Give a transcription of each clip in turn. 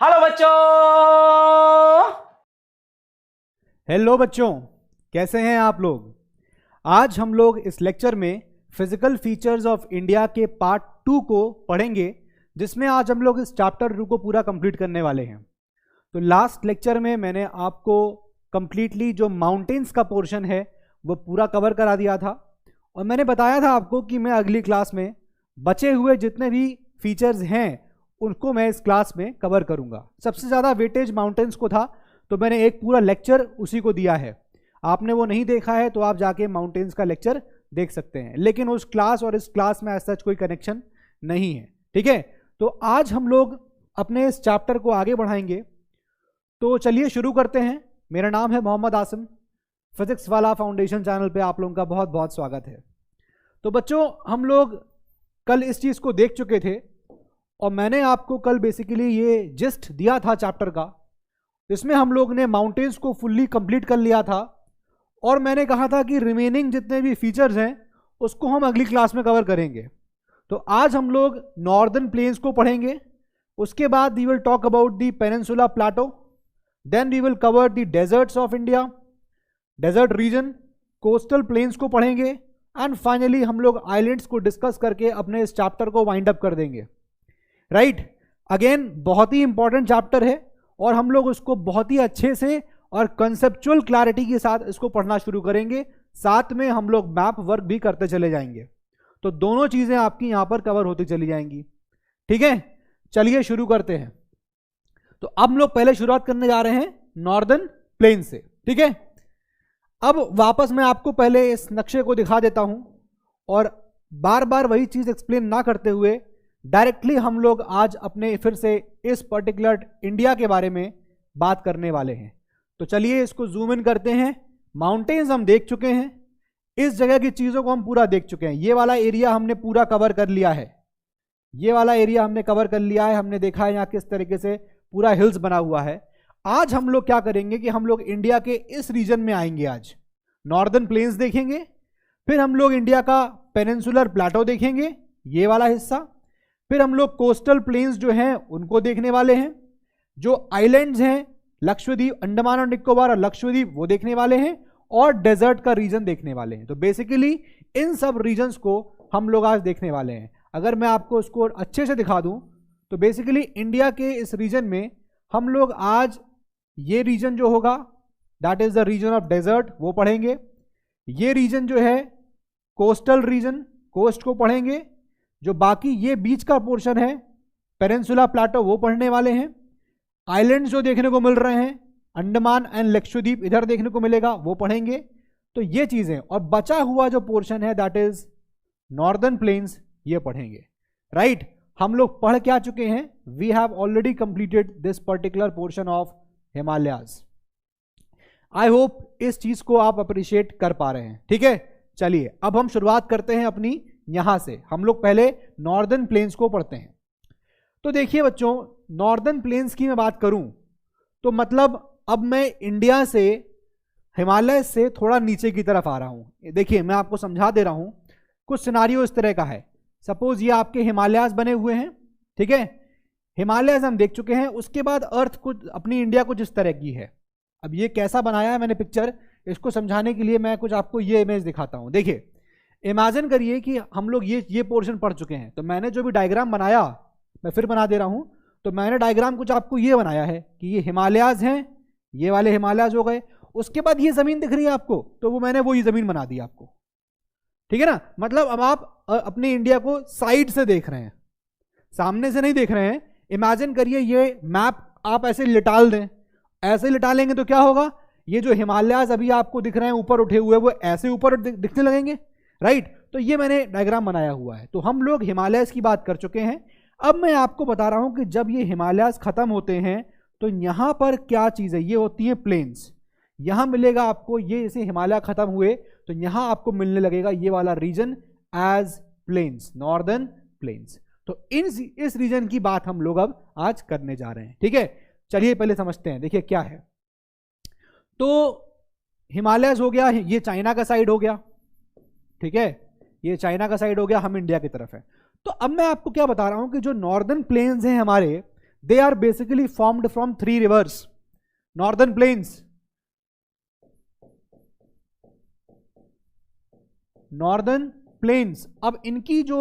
Hello बच्चों। Hello बच्चों, कैसे हैं आप लोग। आज हम लोग इस लेक्चर में फिजिकल फीचर्स ऑफ इंडिया के पार्ट 2 को पढ़ेंगे, जिसमें आज हम लोग इस चैप्टर 2 को पूरा कंप्लीट करने वाले हैं। तो लास्ट लेक्चर में मैंने आपको कंप्लीटली जो माउंटेन्स का पोर्शन है वो पूरा कवर करा दिया था, और मैंने बताया था आपको कि मैं अगली क्लास में बचे हुए जितने भी फीचर्स हैं उनको मैं इस क्लास में कवर करूंगा। सबसे ज़्यादा वेटेज माउंटेन्स को था, तो मैंने एक पूरा लेक्चर उसी को दिया है। आपने वो नहीं देखा है तो आप जाके माउंटेन्स का लेक्चर देख सकते हैं, लेकिन उस क्लास और इस क्लास में ऐसा कोई कनेक्शन नहीं है। ठीक है, तो आज हम लोग अपने इस चैप्टर को आगे बढ़ाएंगे। तो चलिए शुरू करते हैं। मेरा नाम है मोहम्मद आसिम। फिजिक्स वाला फाउंडेशन चैनल पे आप लोगों का बहुत बहुत स्वागत है। तो बच्चों, हम लोग कल इस चीज़ को देख चुके थे, और मैंने आपको कल बेसिकली ये जिस्ट दिया था चैप्टर का। इसमें हम लोग ने माउंटेन्स को फुल्ली कंप्लीट कर लिया था, और मैंने कहा था कि रिमेनिंग जितने भी फीचर्स हैं उसको हम अगली क्लास में कवर करेंगे। तो आज हम लोग नॉर्दर्न प्लेन्स को पढ़ेंगे, उसके बाद we will talk about the peninsula plateau, then we will cover the deserts of India, desert region, coastal plains को पढ़ेंगे, एंड फाइनली हम लोग आइलैंड्स को डिस्कस करके अपने इस चैप्टर को वाइंड अप कर देंगे। राइट, अगेन बहुत ही इंपॉर्टेंट चैप्टर है, और हम लोग उसको बहुत ही अच्छे से और कंसेप्चुअल क्लैरिटी के साथ इसको पढ़ना शुरू करेंगे। साथ में हम लोग मैप वर्क भी करते चले जाएंगे, तो दोनों चीजें आपकी यहां पर कवर होती चली जाएंगी। ठीक है, चलिए शुरू करते हैं। तो अब हम लोग पहले शुरुआत करने जा रहे हैं नॉर्दर्न प्लेन से। ठीक है, अब वापस मैं आपको पहले इस नक्शे को दिखा देता हूं, और बार बार वही चीज एक्सप्लेन ना करते हुए डायरेक्टली हम लोग आज अपने फिर से इस पर्टिकुलर इंडिया के बारे में बात करने वाले हैं। तो चलिए इसको जूम इन करते हैं। माउंटेन्स हम देख चुके हैं, इस जगह की चीज़ों को हम पूरा देख चुके हैं। ये वाला एरिया हमने पूरा कवर कर लिया है, ये वाला एरिया हमने कवर कर लिया है। हमने देखा है यहाँ किस तरीके से पूरा हिल्स बना हुआ है। आज हम लोग क्या करेंगे कि हम लोग इंडिया के इस रीजन में आएंगे। आज नॉर्दर्न प्लेन्स देखेंगे, फिर हम लोग इंडिया का पेनिनसुलर प्लाटो देखेंगे, ये वाला हिस्सा, फिर हम लोग कोस्टल प्लेन्स जो हैं उनको देखने वाले हैं, जो आइलैंड्स हैं लक्षद्वीप, अंडमान और निकोबार और लक्षद्वीप, वो देखने वाले हैं, और डेजर्ट का रीजन देखने वाले हैं। तो बेसिकली इन सब रीजन्स को हम लोग आज देखने वाले हैं। अगर मैं आपको इसको अच्छे से दिखा दूं तो बेसिकली इंडिया के इस रीजन में हम लोग आज ये रीजन जो होगा that is the region of desert, वो पढ़ेंगे। ये रीजन जो है कोस्टल रीजन, कोस्ट को पढ़ेंगे। जो बाकी ये बीच का पोर्शन है पेनिनसुला प्लाटो, वो पढ़ने वाले हैं। आइलैंड्स जो देखने को मिल रहे हैं अंडमान एंड लक्षद्वीप इधर देखने को मिलेगा, वो पढ़ेंगे। तो ये चीजें, और बचा हुआ जो पोर्शन है दैट इज नॉर्दर्न प्लेन्स, ये पढ़ेंगे। राइट, हम लोग पढ़ क्या चुके हैं, we have already completed this particular portion of Himalayas. I hope इस चीज को आप अप्रिशिएट कर पा रहे हैं। ठीक है, चलिए अब हम शुरुआत करते हैं अपनी यहां से। हम लोग पहले नॉर्दर्न प्लेन्स को पढ़ते हैं। तो देखिए बच्चों, नॉर्दर्न प्लेन्स की मैं बात करूं तो मतलब अब मैं इंडिया से, हिमालय से थोड़ा नीचे की तरफ आ रहा हूं। देखिए मैं आपको समझा दे रहा हूं, कुछ सिनारियो इस तरह का है। सपोज ये आपके हिमालयाज बने हुए हैं, ठीक है, हिमालयाज हम देख चुके हैं। उसके बाद अर्थ कुछ, अपनी इंडिया कुछ इस तरह की है। अब ये कैसा बनाया है मैंने पिक्चर, इसको समझाने के लिए मैं कुछ आपको ये इमेज दिखाता हूं। देखिए, इमेजिन करिए कि हम लोग ये पोर्शन पढ़ चुके हैं। तो मैंने जो भी डायग्राम बनाया मैं फिर बना दे रहा हूं। तो मैंने डायग्राम कुछ आपको ये बनाया है कि ये हिमालयाज हैं, ये वाले हिमालयाज हो गए। उसके बाद ये जमीन दिख रही है आपको, तो वो मैंने वही जमीन बना दी आपको। ठीक है ना, मतलब अब आप अपने इंडिया को साइड से देख रहे हैं, सामने से नहीं देख रहे हैं। इमेजिन करिए ये मैप आप ऐसे लिटाल दें, ऐसे लिटालेंगे तो क्या होगा, ये जो हिमालयाज अभी आपको दिख रहे हैं ऊपर उठे हुए, वो ऐसे ऊपर दिखने लगेंगे। राइट, तो ये मैंने डायग्राम बनाया हुआ है। तो हम लोग हिमालयस की बात कर चुके हैं। अब मैं आपको बता रहा हूं कि जब ये हिमालयस खत्म होते हैं तो यहां पर क्या चीज है, ये होती है प्लेन्स। यहां मिलेगा आपको, ये जैसे हिमालय खत्म हुए तो यहां आपको मिलने लगेगा ये वाला region as plains, northern plains. तो इस रीजन की बात हम लोग अब आज करने जा रहे हैं। ठीक है, चलिए पहले समझते हैं। देखिए क्या है, तो हिमालयस हो गया, ये चाइना का साइड हो गया। ठीक है, ये चाइना का साइड हो गया, हम इंडिया की तरफ है। तो अब मैं आपको क्या बता रहा हूं कि जो नॉर्दर्न प्लेन्स हैं हमारे, they are basically formed from 3 rivers, northern plains, northern plains. अब इनकी जो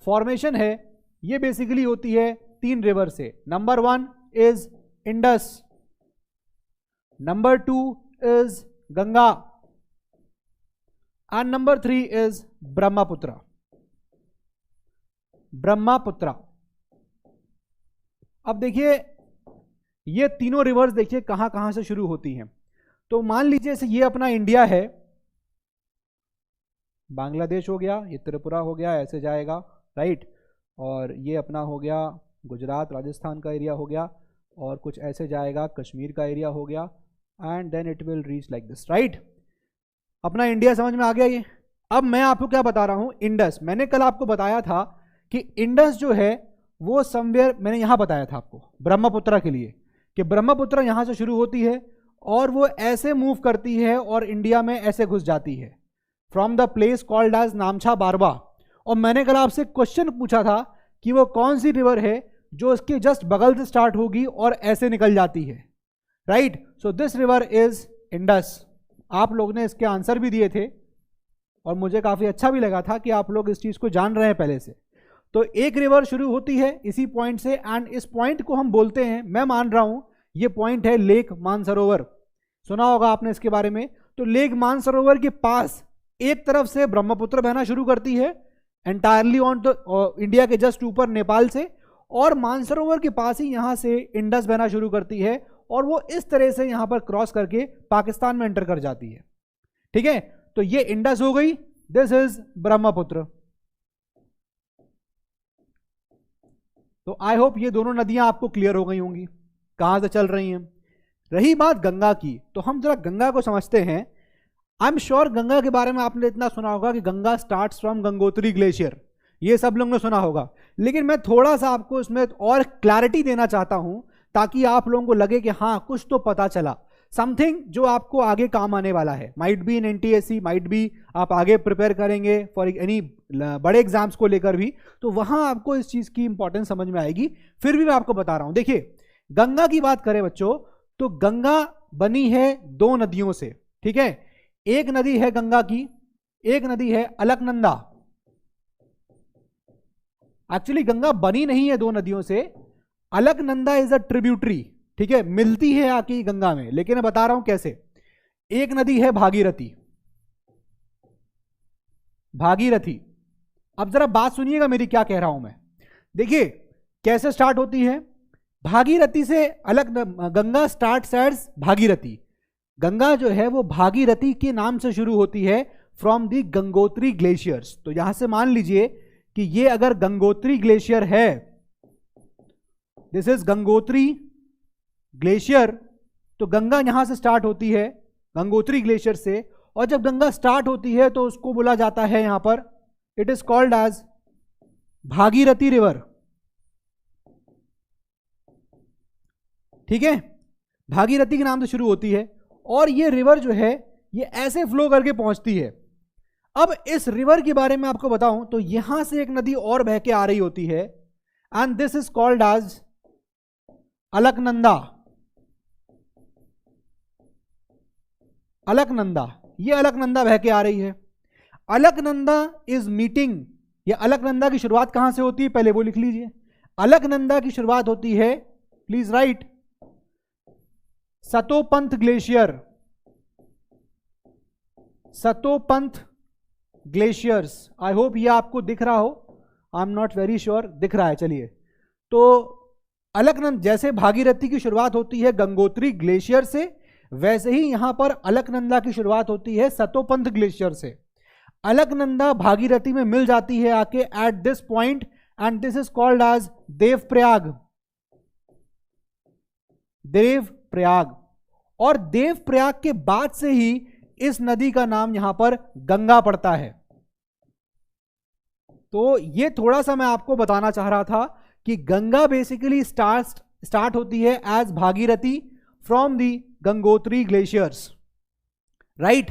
फॉर्मेशन है ये बेसिकली होती है 3 रिवर से। Number 1 is Indus, number 2 is Ganga and number 3 is Brahmaputra. Brahmaputra. अब देखिए ये तीनों रिवर्स देखिए कहां कहां से शुरू होती हैं। तो मान लीजिए से ये अपना इंडिया है, बांग्लादेश हो गया, ये त्रिपुरा हो गया, ऐसे जाएगा, राइट, और ये अपना हो गया गुजरात राजस्थान का एरिया हो गया, और कुछ ऐसे जाएगा कश्मीर का एरिया हो गया, and then it will reach like this, right. अपना इंडिया समझ में आ गया ये। अब मैं आपको क्या बता रहा हूं, इंडस। मैंने कल आपको बताया था कि इंडस जो है वो समवेयर, मैंने यहां बताया था आपको ब्रह्मपुत्र के लिए कि ब्रह्मपुत्र यहां से शुरू होती है और वो ऐसे मूव करती है और इंडिया में ऐसे घुस जाती है from the place called as Namcha Barwa. और मैंने कल आपसे क्वेश्चन पूछा था कि वो कौन सी रिवर है जो इसके जस्ट बगल से स्टार्ट होगी और ऐसे निकल जाती है, right. So this river is Indus. आप लोग ने इसके आंसर भी दिए थे और मुझे काफी अच्छा भी लगा था कि आप लोग इस चीज को जान रहे हैं पहले से। तो एक रिवर शुरू होती है इसी पॉइंट से, एंड इस पॉइंट को हम बोलते हैं, मैं मान रहा हूं ये पॉइंट है लेक मानसरोवर। सुना होगा आपने इसके बारे में। तो लेक मानसरोवर के पास एक तरफ से ब्रह्मपुत्र बहना शुरू करती है एंटायरली ऑन इंडिया के जस्ट ऊपर नेपाल से, और मानसरोवर के पास ही यहां से इंडस बहना शुरू करती है और वो इस तरह से यहां पर क्रॉस करके पाकिस्तान में एंटर कर जाती है, ठीक है। तो ये इंडस हो गई, दिस इज ब्रह्मपुत्र। तो आई होप ये दोनों नदियां आपको क्लियर हो गई होंगी कहां से चल रही हैं। रही बात गंगा की, तो हम जरा गंगा को समझते हैं। आई एम श्योर गंगा के बारे में आपने इतना सुना होगा कि Ganga starts from Gangotri glacier, ये सब लोग ने सुना होगा, लेकिन मैं थोड़ा सा आपको इसमें और क्लैरिटी देना चाहता हूं ताकि आप लोगों को लगे कि हाँ कुछ तो पता चला, समथिंग जो आपको आगे काम आने वाला है। Might be in NTSC, might be आप आगे प्रिपेयर करेंगे फॉर एनी बड़े एग्जाम्स को लेकर भी, तो वहां आपको इस चीज की इंपॉर्टेंस समझ में आएगी। फिर भी मैं आपको बता रहा हूं, देखिए गंगा की बात करें बच्चों, तो गंगा बनी है 2 नदियों से, ठीक है। एक नदी है गंगा की, एक नदी है अलकनंदा। एक्चुअली गंगा बनी नहीं है 2 नदियों से, अलकनंदा इज अ ट्रिब्यूटरी, ठीक है, मिलती है आके गंगा में, लेकिन मैं बता रहा हूं कैसे। एक नदी है भागीरथी, भागीरथी। अब जरा बात सुनिएगा मेरी, क्या कह रहा हूं मैं। देखिए कैसे स्टार्ट होती है भागीरथी से, अलग गंगा स्टार्ट एज भागीरथी। गंगा जो है वो भागीरथी के नाम से शुरू होती है फ्रॉम दी गंगोत्री ग्लेशियर्स। तो यहां से मान लीजिए कि ये अगर गंगोत्री ग्लेशियर है, दिस इज गंगोत्री ग्लेशियर, तो गंगा यहां से स्टार्ट होती है गंगोत्री ग्लेशियर से, और जब गंगा स्टार्ट होती है तो उसको बोला जाता है यहां पर, it is called as Bhagirathi river, ठीक है। भागीरथी के नाम से शुरू होती है और ये रिवर जो है ये ऐसे फ्लो करके पहुंचती है। अब इस रिवर के बारे में आपको बताऊं तो यहां से एक नदी और बह के आ रही होती है, and this is called as Alaknanda. Alaknanda, ये अलकनंदा बह के आ रही है। अलकनंदा इज मीटिंग, ये अलकनंदा की शुरुआत कहां से होती है पहले वो लिख लीजिए। अलकनंदा की शुरुआत होती है, please right, Satopanth glacier, Satopanth glaciers. I hope ये आपको दिख रहा हो, I am not very sure, दिख रहा है, चलिए। तो अलकनंदा, जैसे भागीरथी की शुरुआत होती है गंगोत्री ग्लेशियर से, वैसे ही यहां पर अलकनंदा की शुरुआत होती है सतोपंथ ग्लेशियर से। अलकनंदा भागीरथी में मिल जाती है आके at this point, and this is called as Devprayag, Devprayag. और देवप्रयाग के बाद से ही इस नदी का नाम यहां पर गंगा पड़ता है। तो ये थोड़ा सा मैं आपको बताना चाह रहा था कि गंगा बेसिकली स्टार्ट होती है as Bhagirathi from the Gangotri glaciers, right.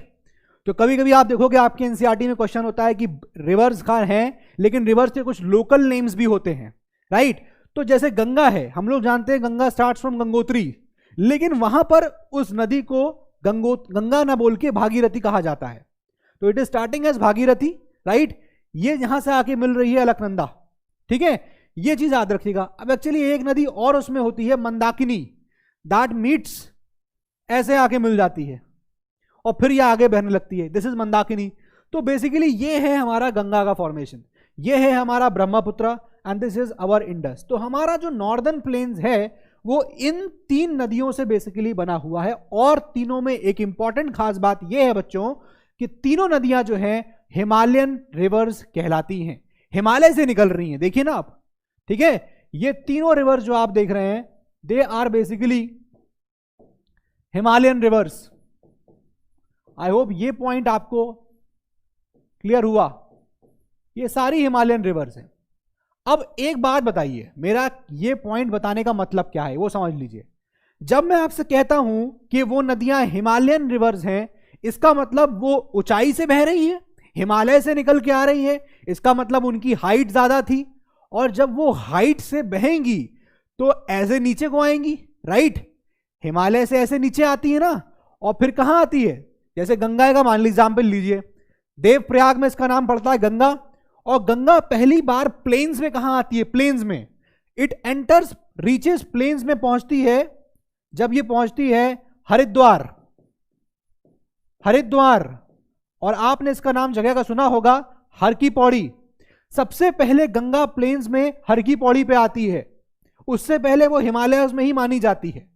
तो कभी कभी आप देखोगे आपके एनसीईआरटी में क्वेश्चन होता है कि रिवर्स कहां हैं, लेकिन रिवर्स के कुछ लोकल नेम्स भी होते हैं, राइट। तो जैसे गंगा है, हम लोग जानते हैं गंगा स्टार्ट्स फ्रॉम गंगोत्री, लेकिन वहां पर उस नदी को गंगा ना बोल के भागीरथी कहा जाता है। तो it is starting as Bhagirathi, right. ये यहां से आके मिल रही है अलकनंदा, ठीक है, ये चीज याद रखिएगा। अब एक्चुअली एक नदी और उसमें होती है मंदाकिनी, दैट मीट्स ऐसे आके मिल जाती है और फिर ये आगे बहने लगती है, दिस इज मंदाकिनी। तो बेसिकली ये है हमारा गंगा का फॉर्मेशन, ये है हमारा Brahmaputra and this is our Indus. तो हमारा जो नॉर्दर्न प्लेन्स है वो इन 3 नदियों से बेसिकली बना हुआ है, और तीनों में एक इंपॉर्टेंट खास बात यह है बच्चों कि तीनों नदियां जो हैं हिमालयन रिवर्स कहलाती हैं, हिमालय से निकल रही हैं, देखिए ना आप, ठीक है। ये तीनों रिवर्स जो आप देख रहे हैं they are basically Himalayan rivers. I hope ये पॉइंट आपको क्लियर हुआ, ये सारी हिमालयन रिवर्स हैं। अब एक बात बताइए, मेरा ये पॉइंट बताने का मतलब क्या है वो समझ लीजिए। जब मैं आपसे कहता हूं कि वो नदियां हिमालयन रिवर्स हैं, इसका मतलब वो ऊंचाई से बह रही है, हिमालय से निकल के आ रही है, इसका मतलब उनकी हाइट ज्यादा थी, और जब वो हाइट से बहेंगी तो ऐसे नीचे को आएंगी, राइट। हिमालय से ऐसे नीचे आती है ना, और फिर कहां आती है, जैसे गंगा का मान लीजिए एग्जाम्पल लीजिए, देवप्रयाग में इसका नाम पड़ता है गंगा, और गंगा पहली बार प्लेन्स में कहां आती है, प्लेन्स में। इट एंटर्स रीचेस प्लेन्स में पहुंचती है जब ये पहुंचती है हरिद्वार, हरिद्वार, और आपने इसका नाम जगह का सुना होगा हर की पौड़ी। सबसे पहले गंगा प्लेन्स में हर की पौड़ी पे आती है, उससे पहले वो हिमालयस में ही मानी जाती है।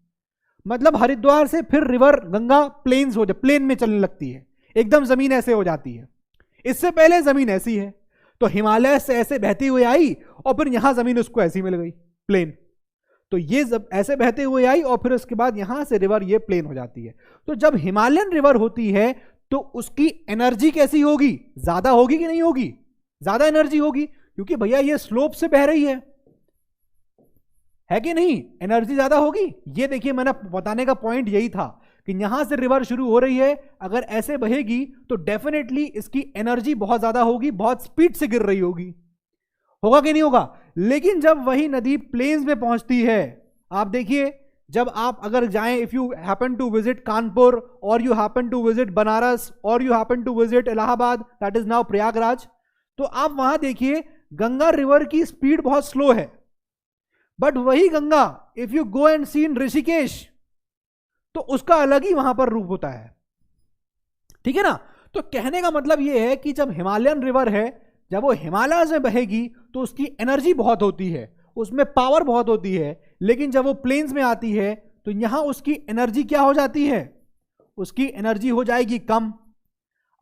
मतलब हरिद्वार से फिर रिवर गंगा प्लेन्स हो जाए, प्लेन में चलने लगती है, एकदम जमीन ऐसे हो जाती है। इससे पहले जमीन ऐसी है, तो हिमालय से ऐसे बहती हुई आई और फिर यहां जमीन उसको ऐसी मिल गई, प्लेन। तो ये जब ऐसे बहते हुए आई और फिर उसके बाद यहां से रिवर ये प्लेन हो जाती है। तो जब हिमालयन रिवर होती है तो उसकी एनर्जी कैसी होगी, ज्यादा होगी कि नहीं होगी, ज्यादा एनर्जी होगी, क्योंकि भैया ये स्लोप से बह रही है कि नहीं, एनर्जी ज्यादा होगी। ये देखिए मैंने बताने का पॉइंट यही था कि यहां से रिवर शुरू हो रही है, अगर ऐसे बहेगी तो डेफिनेटली इसकी एनर्जी बहुत ज्यादा होगी, बहुत स्पीड से गिर रही होगी, होगा कि नहीं होगा। लेकिन जब वही नदी प्लेन्स में पहुंचती है, आप देखिए जब आप अगर जाएं, if you happen to visit Kanpur और you happen to visit Banaras और you happen to visit Allahabad, that is now Prayagraj, तो आप वहां देखिए गंगा रिवर की स्पीड बहुत स्लो है। बट वही Ganga if you go and see in Rishikesh तो उसका अलग ही वहां पर रूप होता है, ठीक है ना। तो कहने का मतलब यह है कि जब हिमालयन रिवर है, जब वो हिमालय से बहेगी तो उसकी एनर्जी बहुत होती है, उसमें पावर बहुत होती है, लेकिन जब वो प्लेन्स में आती है तो यहां उसकी एनर्जी क्या हो जाती है, उसकी एनर्जी हो जाएगी कम।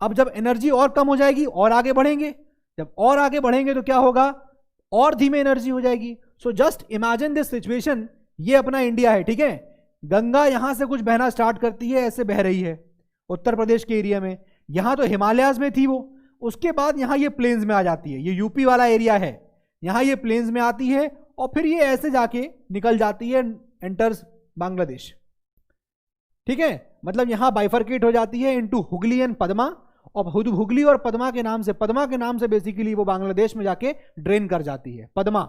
अब जब एनर्जी और कम हो जाएगी और आगे बढ़ेंगे, जब और आगे बढ़ेंगे तो क्या होगा, और धीमे एनर्जी हो जाएगी। So just imagine this situation, ये अपना इंडिया है, ठीक है। गंगा यहां से कुछ बहना स्टार्ट करती है, ऐसे बह रही है उत्तर प्रदेश के एरिया में, यहां तो हिमालयाज में थी वो, उसके बाद यहां ये प्लेन्स में आ जाती है, ये यूपी वाला एरिया है, यहां ये प्लेन्स में आती है और फिर ये ऐसे जाके निकल जाती है, एंटर्स बांग्लादेश, ठीक है। मतलब यहां बाइफरकेट हो जाती है इनटू हुगली एंड पद्मा, और हुगली और पद्मा के नाम से बेसिकली वो बांग्लादेश में जाके ड्रेन कर जाती है, पद्मा,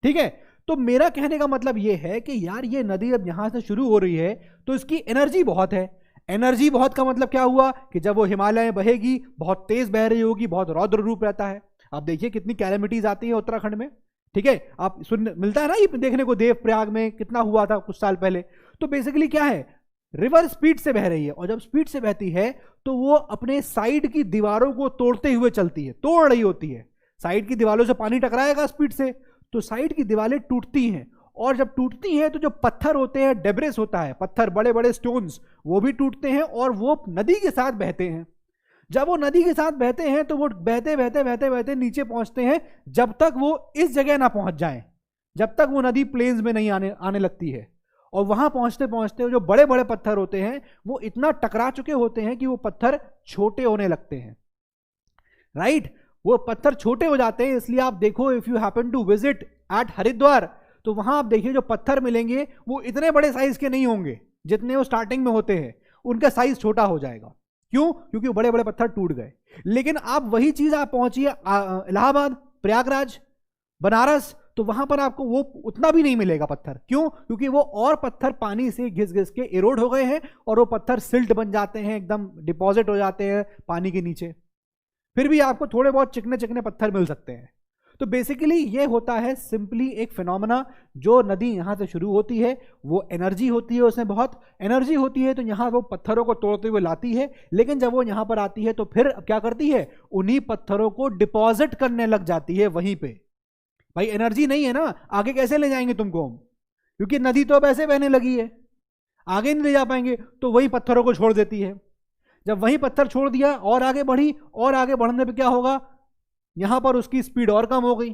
ठीक है। तो मेरा कहने का मतलब ये है कि यार ये नदी अब यहां से शुरू हो रही है तो इसकी एनर्जी बहुत है। एनर्जी बहुत का मतलब क्या हुआ कि जब वो हिमालय में बहेगी बहुत तेज बह रही होगी, बहुत रौद्र रूप रहता है। आप देखिए कितनी कैलेमिटीज आती है उत्तराखंड में, ठीक है, आप सुन मिलता है ना ये देखने को, देवप्रयाग में कितना हुआ था कुछ साल पहले। तो बेसिकली क्या है, रिवर स्पीड से बह रही है, और जब स्पीड से बहती है तो वो अपने साइड की दीवारों को तोड़ते हुए चलती है, तोड़ रही होती है। साइड की दीवारों से पानी टकराएगा स्पीड से तो साइड की दीवारें टूटती हैं, और जब टूटती हैं तो जो पत्थर होते हैं, डेब्रिस होता है, पत्थर बड़े बड़े स्टोन्स, वो भी टूटते हैं और वो नदी के साथ बहते हैं। जब वो नदी के साथ बहते हैं तो वो बहते बहते बहते बहते नीचे पहुंचते हैं, जब तक वो इस जगह ना पहुंच जाएं, जब तक वो नदी प्लेन्स में नहीं आने लगती है। और वहां पहुंचते पहुंचते जो बड़े बड़े पत्थर होते हैं वो इतना टकरा चुके होते हैं कि वो पत्थर छोटे होने लगते हैं, राइट। वो पत्थर छोटे हो जाते हैं, इसलिए आप देखो if you happen to visit at Haridwar तो वहां आप देखिए जो पत्थर मिलेंगे वो इतने बड़े साइज के नहीं होंगे जितने वो स्टार्टिंग में होते हैं, उनका साइज छोटा हो जाएगा। क्यों? क्योंकि वो बड़े बड़े पत्थर टूट गए। लेकिन आप वही चीज आप पहुंचिए इलाहाबाद, प्रयागराज, बनारस, तो वहां पर आपको वो उतना भी नहीं मिलेगा पत्थर। क्यों? क्योंकि वो और पत्थर पानी से घिस घिस के इरोड हो गए हैं और वो पत्थर सिल्ट बन जाते हैं, एकदम डिपॉजिट हो जाते हैं पानी के नीचे। फिर भी आपको थोड़े बहुत चिकने चिकने पत्थर मिल सकते हैं। तो बेसिकली ये होता है सिंपली एक फिनोमेना, जो नदी यहां से शुरू होती है, वो एनर्जी होती है, उसमें बहुत एनर्जी होती है, तो यहां वो पत्थरों को तोड़ते हुए लाती है, लेकिन जब वो यहां पर आती है तो फिर क्या करती है, उन्हीं पत्थरों को डिपॉजिट करने लग जाती है वहीं पे। भाई एनर्जी नहीं है ना, आगे कैसे ले जाएंगे तुमको हम, क्योंकि नदी तो अब ऐसे बहने लगी है, आगे नहीं ले जा पाएंगे, तो वही पत्थरों को छोड़ देती है। जब वही पत्थर छोड़ दिया और आगे बढ़ी, और आगे बढ़ने पे क्या होगा, यहां पर उसकी स्पीड और कम हो गई।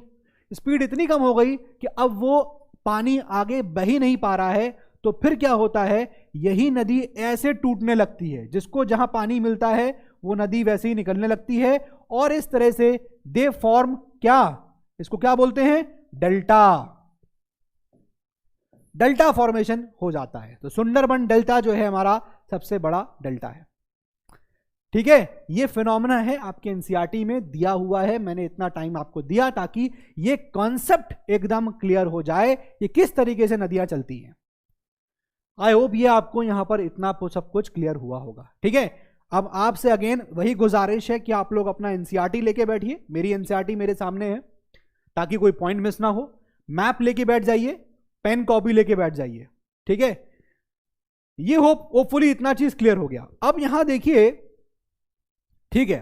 स्पीड इतनी कम हो गई कि अब वो पानी आगे बह ही नहीं पा रहा है। तो फिर क्या होता है, यही नदी ऐसे टूटने लगती है, जिसको जहां पानी मिलता है वो नदी वैसे ही निकलने लगती है, और इस तरह से दे फॉर्म क्या, इसको क्या बोलते हैं, डेल्टा। डेल्टा फॉर्मेशन हो जाता है। तो सुंदरबन डेल्टा जो है हमारा सबसे बड़ा डेल्टा है। ठीक है, ये फिनोमेना है, आपके एनसीईआरटी में दिया हुआ है। मैंने इतना टाइम आपको दिया ताकि ये कॉन्सेप्ट एकदम क्लियर हो जाए कि किस तरीके से नदियां चलती हैं। आई होप ये आपको यहां पर इतना सब कुछ क्लियर हुआ होगा। ठीक है, अब आपसे अगेन वही गुजारिश है कि आप लोग अपना एनसीईआरटी लेके बैठिए। मेरी एनसीईआरटी मेरे सामने है ताकि कोई पॉइंट मिस ना हो। मैप लेके बैठ जाइए, पेन कॉपी लेके बैठ जाइए। ठीक है, ये होपफुली इतना चीज क्लियर हो गया। अब यहां देखिए, ठीक है,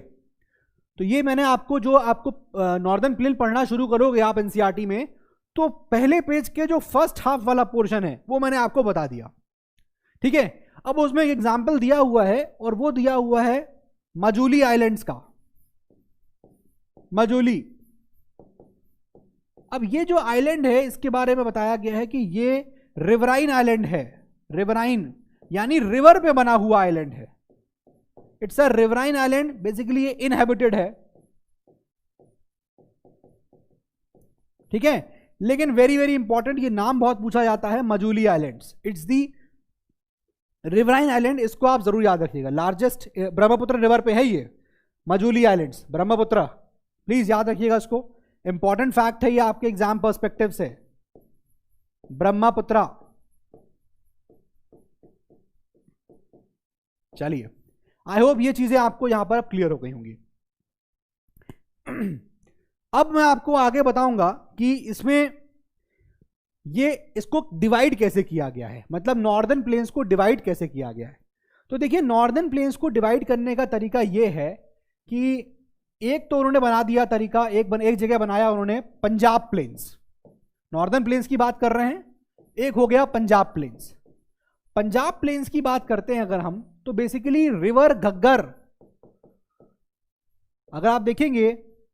तो ये मैंने आपको जो आपको नॉर्दर्न प्लेन पढ़ना शुरू करोगे आप एनसीईआरटी में, तो पहले पेज के जो फर्स्ट हाफ वाला पोर्शन है वो मैंने आपको बता दिया। ठीक है, अब उसमें एक एग्जांपल दिया हुआ है, और वो दिया हुआ है मजूली आइलैंड्स का। मजूली, अब ये जो आइलैंड है इसके बारे में बताया गया है कि ये रिवराइन आइलैंड है। रिवराइन यानी रिवर पे बना हुआ आइलैंड है। It's a riverine island, basically ये इनहेबिटेड है। ठीक है, लेकिन वेरी वेरी इंपॉर्टेंट, ये नाम बहुत पूछा जाता है, Majuli islands. It's the riverine island, इसको आप जरूर याद रखिएगा। लार्जेस्ट ब्रह्मपुत्र रिवर पे है ये मजूली आइलैंड्स, ब्रह्मपुत्र, प्लीज याद रखिएगा इसको। इंपॉर्टेंट फैक्ट है ये आपके एग्जाम पर्सपेक्टिव से। ब्रह्मपुत्र, चलिए, आई होप ये चीजें आपको यहां पर क्लियर हो गई होंगी। अब मैं आपको आगे बताऊंगा कि इसमें ये इसको डिवाइड कैसे किया गया है, मतलब नॉर्दर्न प्लेन्स को डिवाइड कैसे किया गया है। तो देखिए, नॉर्दर्न प्लेन्स को डिवाइड करने का तरीका यह है कि एक तो उन्होंने बना दिया तरीका, एक जगह बनाया उन्होंने पंजाब प्लेन्स। नॉर्दर्न प्लेन्स की बात कर रहे हैं, एक हो गया पंजाब प्लेन्स। पंजाब प्लेन्स की बात करते हैं अगर हम, तो बेसिकली रिवर घग्गर, अगर आप देखेंगे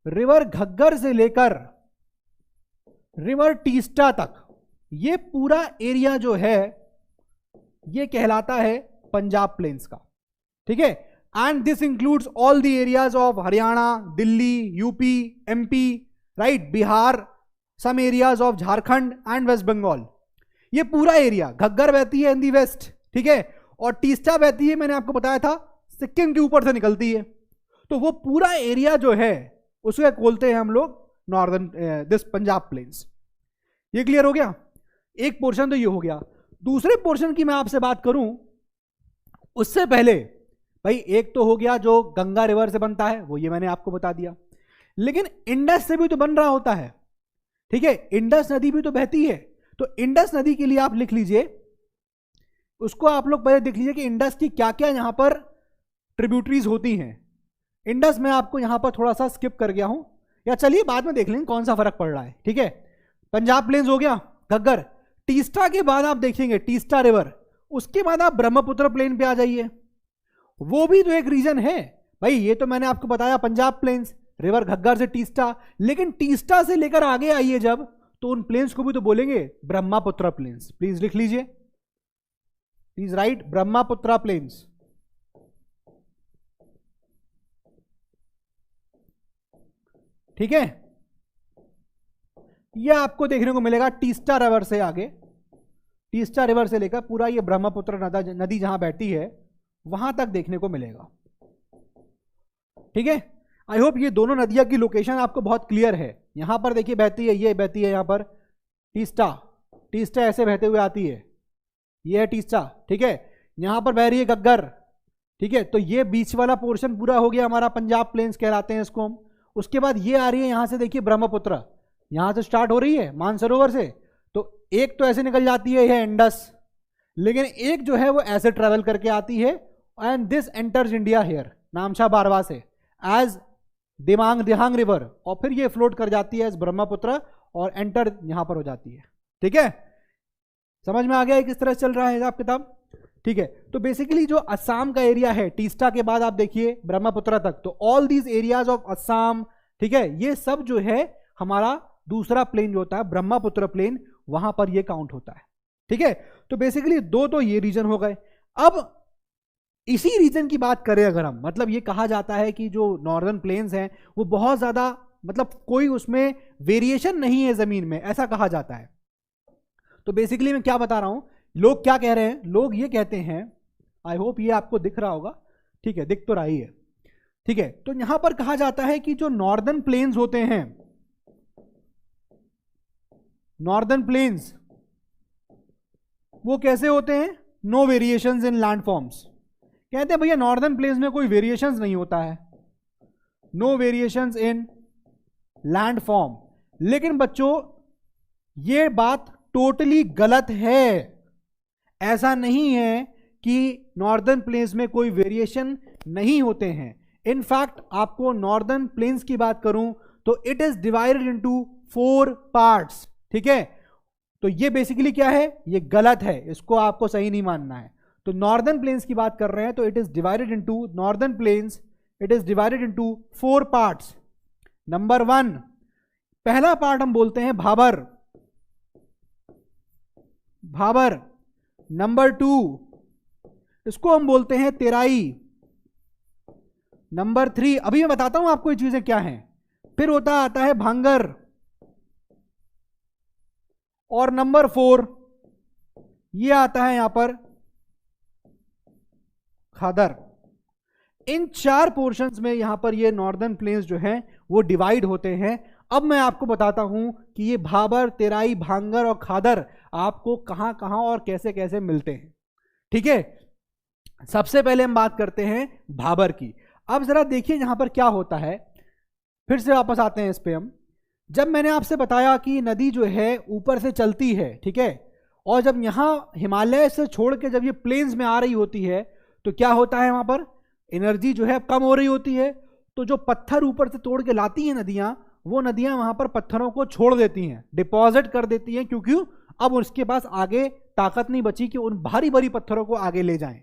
रिवर घग्गर से लेकर रिवर टीस्टा तक, ये पूरा एरिया जो है ये कहलाता है पंजाब प्लेन्स का। ठीक है, and this includes all the areas of Haryana, Delhi, UP, MP, right, Bihar, some areas of Jharkhand and West Bengal. ये पूरा एरिया, घग्गर बहती है इन दी वेस्ट, ठीक है, और टीस्टा बहती है, मैंने आपको बताया था, सिक्किम के ऊपर से निकलती है। तो वो पूरा एरिया जो है उसे बोलते हैं हम लोग नॉर्दर्न दिस पंजाब प्लेन्स। ये क्लियर हो गया? एक पोर्शन तो ये हो गया। दूसरे पोर्शन की मैं आपसे बात करूं उससे पहले, भाई एक तो हो गया जो गंगा रिवर से बनता है, वो ये मैंने आपको बता दिया, लेकिन इंडस से भी तो बन रहा होता है। ठीक है, इंडस नदी भी तो बहती है। तो इंडस नदी के लिए आप लिख लीजिए, उसको आप लोग पहले देख लीजिए कि इंडस की क्या क्या यहां पर ट्रिब्यूटरीज होती हैं। इंडस में आपको यहां पर थोड़ा सा स्किप कर गया हूं, या चलिए बाद में देख लेंगे कौन सा फर्क पड़ रहा है। ठीक है, पंजाब प्लेन्स हो गया, घग्गर, टीस्टा के बाद आप देखेंगे टीस्टा रिवर, उसके बाद आप ब्रह्मपुत्र प्लेन पे आ जाइए, वो भी तो एक रीजन है भाई। ये तो मैंने आपको बताया पंजाब प्लेन्स, रिवर घग्गर से टीस्टा, लेकिन टीस्टा से लेकर आगे आइए जब, तो उन प्लेन्स को भी तो बोलेंगे ब्रह्मपुत्र प्लेन्स। प्लीज लिख लीजिए, प्लीज राइट ब्रह्मपुत्र प्लेन्स। ठीक है, यह आपको देखने को मिलेगा टीस्टा रिवर से आगे, टीस्टा रिवर से लेकर पूरा ये ब्रह्मपुत्र नदी जहां बहती है वहां तक देखने को मिलेगा। ठीक है, आई होप ये दोनों नदियां की लोकेशन आपको बहुत क्लियर है। यहां पर देखिए बहती है, ये बहती है यहां पर तीस्ता, तीस्ता ऐसे बहते हुए आती है, ये है तीस्ता, ठीक है। यहां पर बह रही है गग्गर, ठीक है। तो ये बीच वाला पोर्शन पूरा हो गया हमारा, पंजाब प्लेन्स कहलाते हैं इसको हम। उसके बाद ये आ रही है यहां से देखिए ब्रह्मपुत्र, यहां से स्टार्ट हो रही है मानसरोवर से, तो एक तो ऐसे निकल जाती है ये इंडस, लेकिन एक जो है वो ऐसे ट्रेवल करके आती है and this enters India here Namcha Barwa से एज दिमांग दिहांग रिवर, और फिर ये फ्लोट कर जाती है एज ब्रह्मपुत्र और एंटर यहां पर हो जाती है, ठीक है। समझ में आ गया किस तरह चल रहा है हिसाब किताब, ठीक है। तो बेसिकली जो असम का एरिया है, तीस्ता के बाद आप देखिए ब्रह्मपुत्र तक, तो all these areas of Assam, ठीक है, ये सब जो है हमारा दूसरा प्लेन जो होता है ब्रह्मपुत्र प्लेन, वहां पर ये काउंट होता है, ठीक है। तो बेसिकली दो तो ये रीजन हो गए। अब इसी रीजन की बात करें अगर हम, मतलब ये कहा जाता है कि जो नॉर्दर्न प्लेन्स हैं वो बहुत ज्यादा, मतलब कोई उसमें वेरिएशन नहीं है जमीन में, ऐसा कहा जाता है। तो बेसिकली मैं क्या बता रहा हूं, लोग क्या कह रहे हैं, लोग ये कहते हैं, आई होप ये आपको दिख रहा होगा, ठीक है, दिख तो रहा ही है, ठीक है। तो यहां पर कहा जाता है कि जो नॉर्दर्न प्लेन्स होते हैं, नॉर्दर्न प्लेन्स वो कैसे होते हैं, no variations in land forms. कहते हैं भैया नॉर्दर्न प्लेन्स में कोई वेरिएशंस नहीं होता है, no variations in land form. लेकिन बच्चों ये बात टोटली गलत है, ऐसा नहीं है कि नॉर्दर्न प्लेन्स में कोई वेरिएशन नहीं होते हैं। इनफैक्ट आपको नॉर्दर्न प्लेन्स की बात करूं तो it is divided into 4 parts, ठीक है। तो ये बेसिकली क्या है, ये गलत है, इसको आपको सही नहीं मानना है। तो नॉर्दर्न प्लेन्स की बात कर रहे हैं तो it is divided into, northern plains it is divided into 4 parts. Number 1, पहला पार्ट हम बोलते हैं भाबर, भाबर। नंबर 2 इसको हम बोलते हैं तेराई। नंबर 3, अभी मैं बताता हूं आपको ये चीजें क्या हैं। फिर होता आता है भांगर, और नंबर 4 ये आता है यहां पर खादर। इन 4 पोर्शंस में यहां पर ये नॉर्दर्न प्लेन्स जो हैं वो डिवाइड होते हैं। अब मैं आपको बताता हूं कि ये भाबर, तेराई, भांगर और खादर आपको कहां कहां और कैसे कैसे मिलते हैं, ठीक है। सबसे पहले हम बात करते हैं भाबर की। अब जरा देखिए यहां पर क्या होता है, फिर से वापस आते हैं इस पे हम। जब मैंने आपसे बताया कि नदी जो है ऊपर से चलती है, ठीक है, और जब यहां हिमालय से छोड़ के जब ये प्लेन्स में आ रही होती है तो क्या होता है, वहां पर एनर्जी जो है कम हो रही होती है। तो जो पत्थर ऊपर से तोड़ के लाती हैं नदियां, वो नदियां वहां पर पत्थरों को छोड़ देती हैं, डिपॉजिट कर देती हैं, क्योंकि अब उसके पास आगे ताकत नहीं बची कि उन भारी भारी पत्थरों को आगे ले जाएं।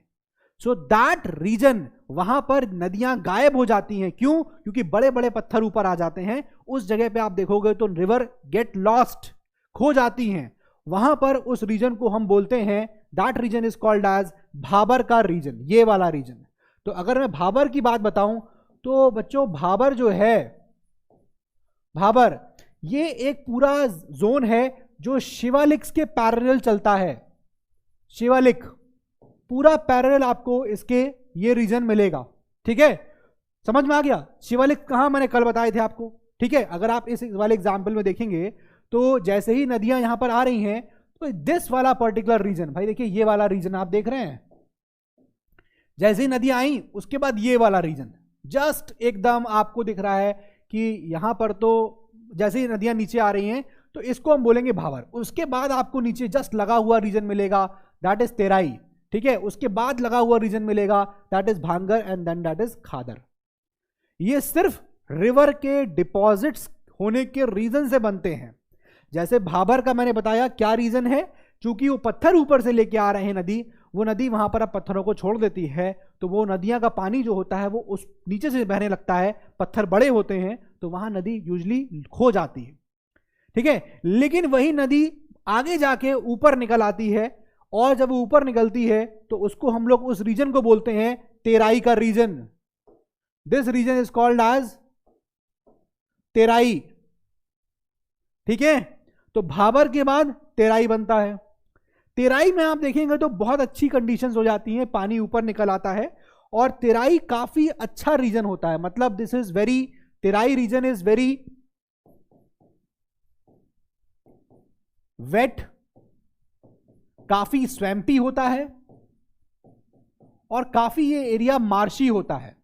सो दैट रीजन, वहां पर नदियां गायब हो जाती हैं। क्यों? क्योंकि बड़े बड़े पत्थर ऊपर आ जाते हैं। उस जगह पे आप देखोगे तो रिवर गेट लॉस्ट, खो जाती हैं। वहां पर उस रीजन को हम बोलते हैं, that region is called as Bhabar का रीजन, ये वाला रीजन। तो अगर मैं भाबर की बात बताऊं तो बच्चों भाबर जो है, भाबर ये एक पूरा जोन है जो शिवालिक्स के पैरेलल चलता है। शिवालिक पूरा पैरेलल आपको इसके ये रीजन मिलेगा, ठीक है, समझ में आ गया। शिवालिक कहां मैंने कल बताए थे आपको, ठीक है। अगर आप इस वाले एग्जाम्पल में देखेंगे तो जैसे ही नदियां यहां पर आ रही हैं तो दिस वाला पर्टिकुलर रीजन, भाई देखिए ये वाला रीजन आप देख रहे हैं, जैसे ही नदियां आई उसके बाद ये वाला रीजन जस्ट एकदम आपको दिख रहा है कि यहां पर तो जैसे ही नदियां नीचे आ रही हैं तो इसको हम बोलेंगे भाबर। उसके बाद आपको नीचे जस्ट लगा हुआ रीजन मिलेगा, दैट इज तेराई, ठीक है। उसके बाद लगा हुआ रीजन मिलेगा, दैट इज भांगर, एंड देन दैट इज खादर। ये सिर्फ रिवर के डिपॉजिट्स होने के रीजन से बनते हैं। जैसे भाबर का मैंने बताया क्या रीजन है, क्योंकि वो पत्थर ऊपर से लेके आ रहे हैं नदी, वो नदी वहां पर अब पत्थरों को छोड़ देती है, तो वो नदियां का पानी जो होता है वो उस नीचे से बहने लगता है, पत्थर बड़े होते हैं तो वहां नदी यूजली खो जाती है, ठीक है। लेकिन वही नदी आगे जाके ऊपर निकल आती है, और जब वो ऊपर निकलती है तो उसको हम लोग उस रीजन को बोलते हैं तेराई का region. This region is called as Terai, ठीक है। तो भाबर के बाद तेराई बनता है। तेराई में आप देखेंगे तो बहुत अच्छी कंडीशंस हो जाती हैं, पानी ऊपर निकल आता है, और तेराई काफी अच्छा रीजन होता है। मतलब this is very, Terai region is very wet, काफी स्वैम्पी होता है और काफी ये एरिया मार्शी होता है।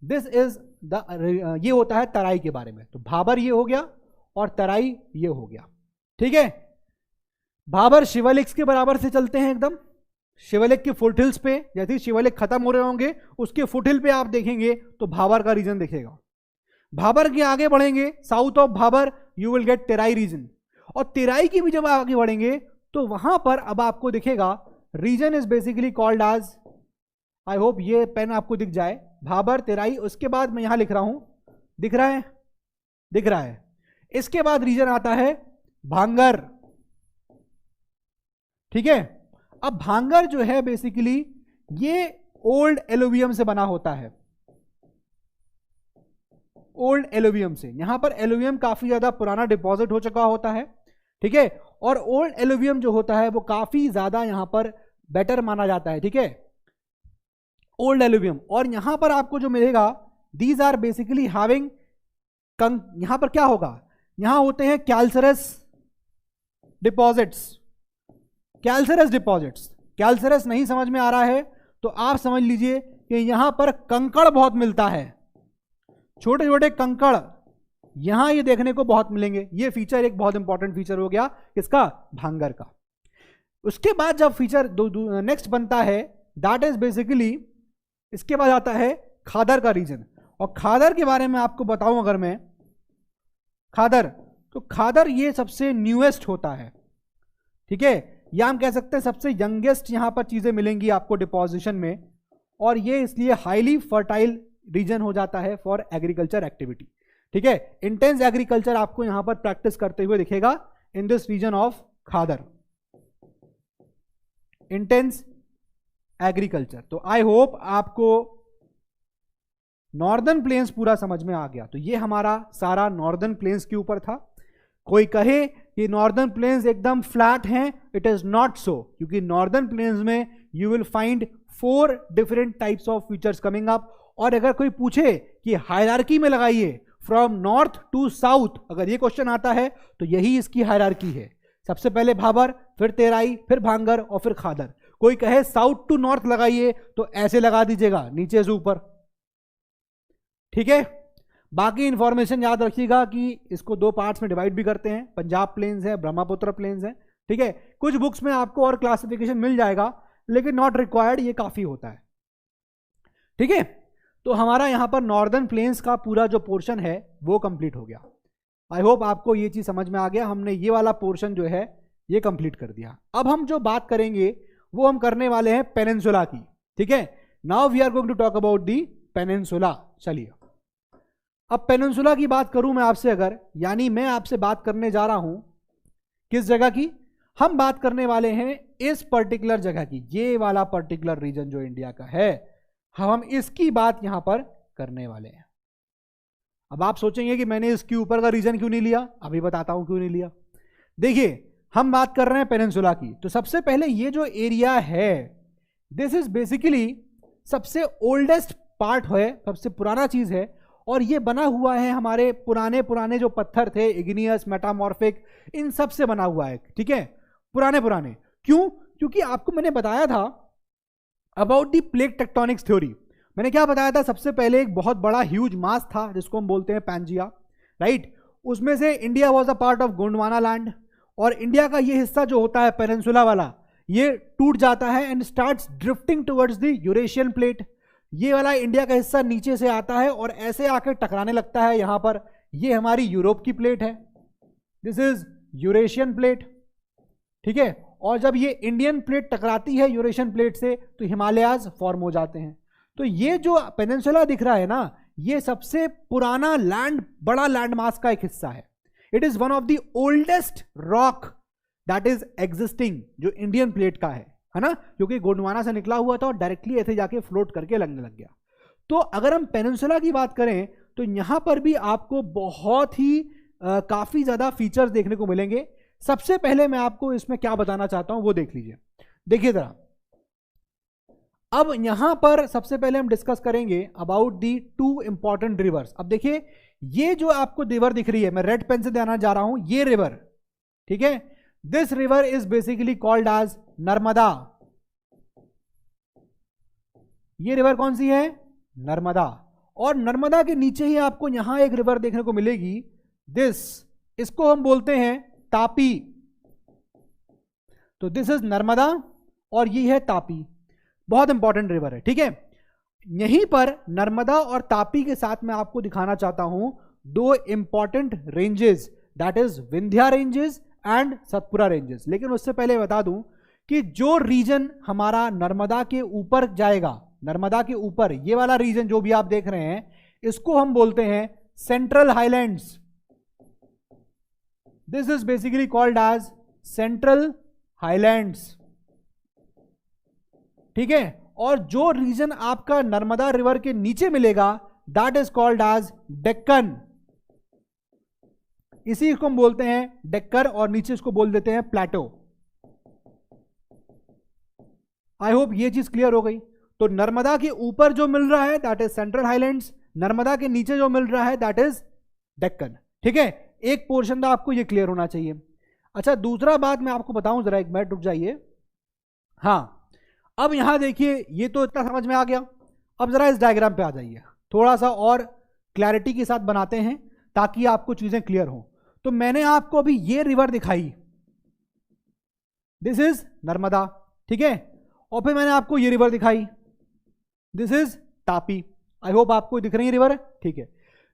दिस इज द, ये होता है तराई के बारे में। तो भाबर ये हो गया और तराई ये हो गया। ठीक है, भाबर शिवालिक के बराबर से चलते हैं एकदम। शिवालिक के फुटहिल्स पे, जैसे ही शिवालिक खत्म हो रहे होंगे उसके फुटहिल पे आप देखेंगे तो भाबर का रीजन दिखेगा। भाबर के आगे बढ़ेंगे, south of Bhabar you will get Terai region, और तेराई की भी जब आगे बढ़ेंगे तो वहां पर अब आपको दिखेगा region is basically called as, I hope ये पेन आपको दिख जाए, भाबर तेराई। उसके बाद मैं यहां लिख रहा हूं, दिख रहा है, दिख रहा है। इसके बाद रीजन आता है भांगर। ठीक है, अब भांगर जो है बेसिकली ये ओल्ड एलुवियम से बना होता है, ओल्ड एलुवियम से। यहां पर एलुवियम काफी ज्यादा पुराना डिपॉजिट हो चुका होता है। ठीक है, और ओल्ड एलुवियम जो होता है वो काफी ज्यादा यहां पर बेटर माना जाता है। ठीक है, ओल्ड एलुवियम। और यहां पर आपको जो मिलेगा, दीज आर बेसिकली हैविंग, यहां पर क्या होगा, यहां होते हैं calcareous deposits. Calcareous deposits, calcareous नहीं समझ में आ रहा है तो आप समझ लीजिए कि यहां पर कंकड़ बहुत मिलता है, छोटे छोटे कंकड़ यहां ये देखने को बहुत मिलेंगे। ये फीचर एक बहुत इंपॉर्टेंट फीचर हो गया किसका, भांगर का। उसके बाद जब फीचर नेक्स्ट बनता है, दैट इज बेसिकली, इसके बाद आता है खादर का रीजन। और खादर के बारे में आपको बताऊं अगर मैं, खादर, तो खादर ये सबसे न्यूएस्ट होता है। ठीक है, या हम कह सकते हैं सबसे यंगेस्ट यहां पर चीजें मिलेंगी आपको डिपोजिशन में, और ये इसलिए हाईली फर्टाइल रीजन हो जाता है फॉर एग्रीकल्चर एक्टिविटी। ठीक है, इंटेंस एग्रीकल्चर आपको यहां पर प्रैक्टिस करते हुए दिखेगा in this region of Khadar, intense agriculture. तो आई होप आपको नॉर्दर्न प्लेन्स पूरा समझ में आ गया। तो ये हमारा सारा नॉर्दर्न प्लेन्स के ऊपर था। कोई कहे कि नॉर्दर्न प्लेन्स एकदम फ्लैट हैं, इट इज नॉट सो, क्योंकि नॉर्दर्न प्लेन्स में you will find 4 different types of features coming up. और अगर कोई पूछे कि हायरार्की में लगाइए फ्रॉम नॉर्थ टू साउथ, अगर ये क्वेश्चन आता है तो यही इसकी हायरार्की है। सबसे पहले भाबर, फिर तेराई, फिर भांगर और फिर खादर। कोई कहे साउथ टू नॉर्थ लगाइए तो ऐसे लगा दीजिएगा, नीचे से ऊपर। ठीक है, बाकी इंफॉर्मेशन याद रखिएगा कि इसको 2 पार्ट्स में डिवाइड भी करते हैं, पंजाब प्लेन्स है, ब्रह्मपुत्र प्लेन्स है। ठीक है, कुछ बुक्स में आपको और क्लासिफिकेशन मिल जाएगा, लेकिन नॉट रिक्वायर्ड, ये काफी होता है। ठीक है, तो हमारा यहां पर नॉर्दर्न प्लेन्स का पूरा जो पोर्शन है वो कंप्लीट हो गया। आई होप आपको ये चीज समझ में आ गया। हमने ये वाला पोर्शन जो है ये कंप्लीट कर दिया। अब हम जो बात करेंगे वो हम करने वाले हैं पेनिनसुला की। ठीक है, now we are going to talk about the peninsula. चलिए, अब पेनिनसुला की बात करूं मैं आपसे अगर, यानी मैं आपसे बात करने जा रहा हूं किस जगह की, हम बात करने वाले हैं इस पर्टिकुलर जगह की, ये वाला पर्टिकुलर रीजन जो इंडिया का है, हम इसकी बात यहां पर करने वाले हैं। अब आप सोचेंगे कि मैंने इसके ऊपर का रीजन क्यों नहीं लिया, अभी बताता हूं क्यों नहीं लिया। देखिए, हम बात कर रहे हैं पेनिनसुला की, तो सबसे पहले ये जो एरिया है, दिस इज बेसिकली सबसे ओल्डेस्ट पार्ट है, सबसे पुराना चीज है, और ये बना हुआ है हमारे पुराने पुराने जो पत्थर थे, इग्नियस, मेटामॉर्फिक, इन सब से बना हुआ है। ठीक है, पुराने पुराने। क्यों? क्योंकि आपको मैंने बताया था about the plate tectonics theory. मैंने क्या बताया था, सबसे पहले एक बहुत बड़ा ह्यूज मास था जिसको हम बोलते हैं पैंजिया, राइट। उसमें से India was a part of Gondwana land, और इंडिया का ये हिस्सा जो होता है पेनिनसुला वाला, ये टूट जाता है and starts drifting towards the Eurasian plate. ये वाला इंडिया का हिस्सा नीचे से आता है और ऐसे आकर टकराने लगता है यहां पर। ये हमारी यूरोप की प्लेट है, दिस इज यूरेशियन प्लेट। ठीक है, और जब ये इंडियन प्लेट टकराती है यूरेशियन प्लेट से तो हिमालयाज फॉर्म हो जाते हैं। तो ये जो पेनिनसुला दिख रहा है ना, ये सबसे पुराना लैंड, बड़ा लैंड मास का एक हिस्सा है। It is one of the oldest rock that is existing, जो इंडियन प्लेट का है ना, क्योंकि गोंडवाना से निकला हुआ था और डायरेक्टली ऐसे जाके फ्लोट करके लगने लग गया। तो अगर हम पेनिनसुला की बात करें तो यहां पर भी आपको बहुत ही काफी ज्यादा फीचर्स देखने को मिलेंगे। सबसे पहले मैं आपको इसमें क्या बताना चाहता हूं वो देख लीजिए। देखिए जरा, अब यहां पर सबसे पहले हम डिस्कस करेंगे अबाउट दी 2 इंपॉर्टेंट रिवर्स। अब देखिए, ये जो आपको रिवर दिख रही है, मैं रेड पेन से देना जा रहा हूं, ये रिवर ठीक है। This river is basically called as Narmada. ये रिवर कौन सी है? नर्मदा। और नर्मदा के नीचे ही आपको यहां एक रिवर देखने को मिलेगी, इसको हम बोलते हैं तापी। तो दिस इज नर्मदा और ये है तापी, बहुत इंपॉर्टेंट रिवर है, ठीक है। यहीं पर नर्मदा और तापी के साथ मैं आपको दिखाना चाहता हूं दो important ranges, that is Vindhya ranges and Satpura ranges. लेकिन उससे पहले बता दूं कि जो रीजन हमारा नर्मदा के ऊपर जाएगा, नर्मदा के ऊपर ये वाला रीजन जो भी आप देख रहे हैं, इसको हम बोलते हैं central highlands. This is basically called as central highlands, ठीक है। और जो रीजन आपका नर्मदा रिवर के नीचे मिलेगा, that is called as Deccan. इसी को हम बोलते हैं डेक्कर और नीचे इसको बोल देते हैं प्लेटो। आई होप ये चीज क्लियर हो गई। तो नर्मदा के ऊपर जो मिल रहा है that is central highlands, Narmada के नीचे जो मिल रहा है दैट इज डेक्कन, ठीक है। एक पोर्शन तो आपको ये क्लियर होना चाहिए। अच्छा, दूसरा बात मैं आपको बताऊं, जरा एक मिनट रुक जाइए। हाँ, अब यहां देखिए, ये तो इतना समझ में आ गया। अब जरा इस डायग्राम पे आ जाइए, थोड़ा सा और क्लैरिटी के साथ बनाते हैं ताकि आपको चीजें क्लियर हो। तो मैंने आपको अभी ये रिवर दिखाई, दिस इज नर्मदा, ठीक है। और फिर मैंने आपको ये रिवर दिखाई, this is Tapi. I hope आपको दिख रही है रिवर, ठीक है।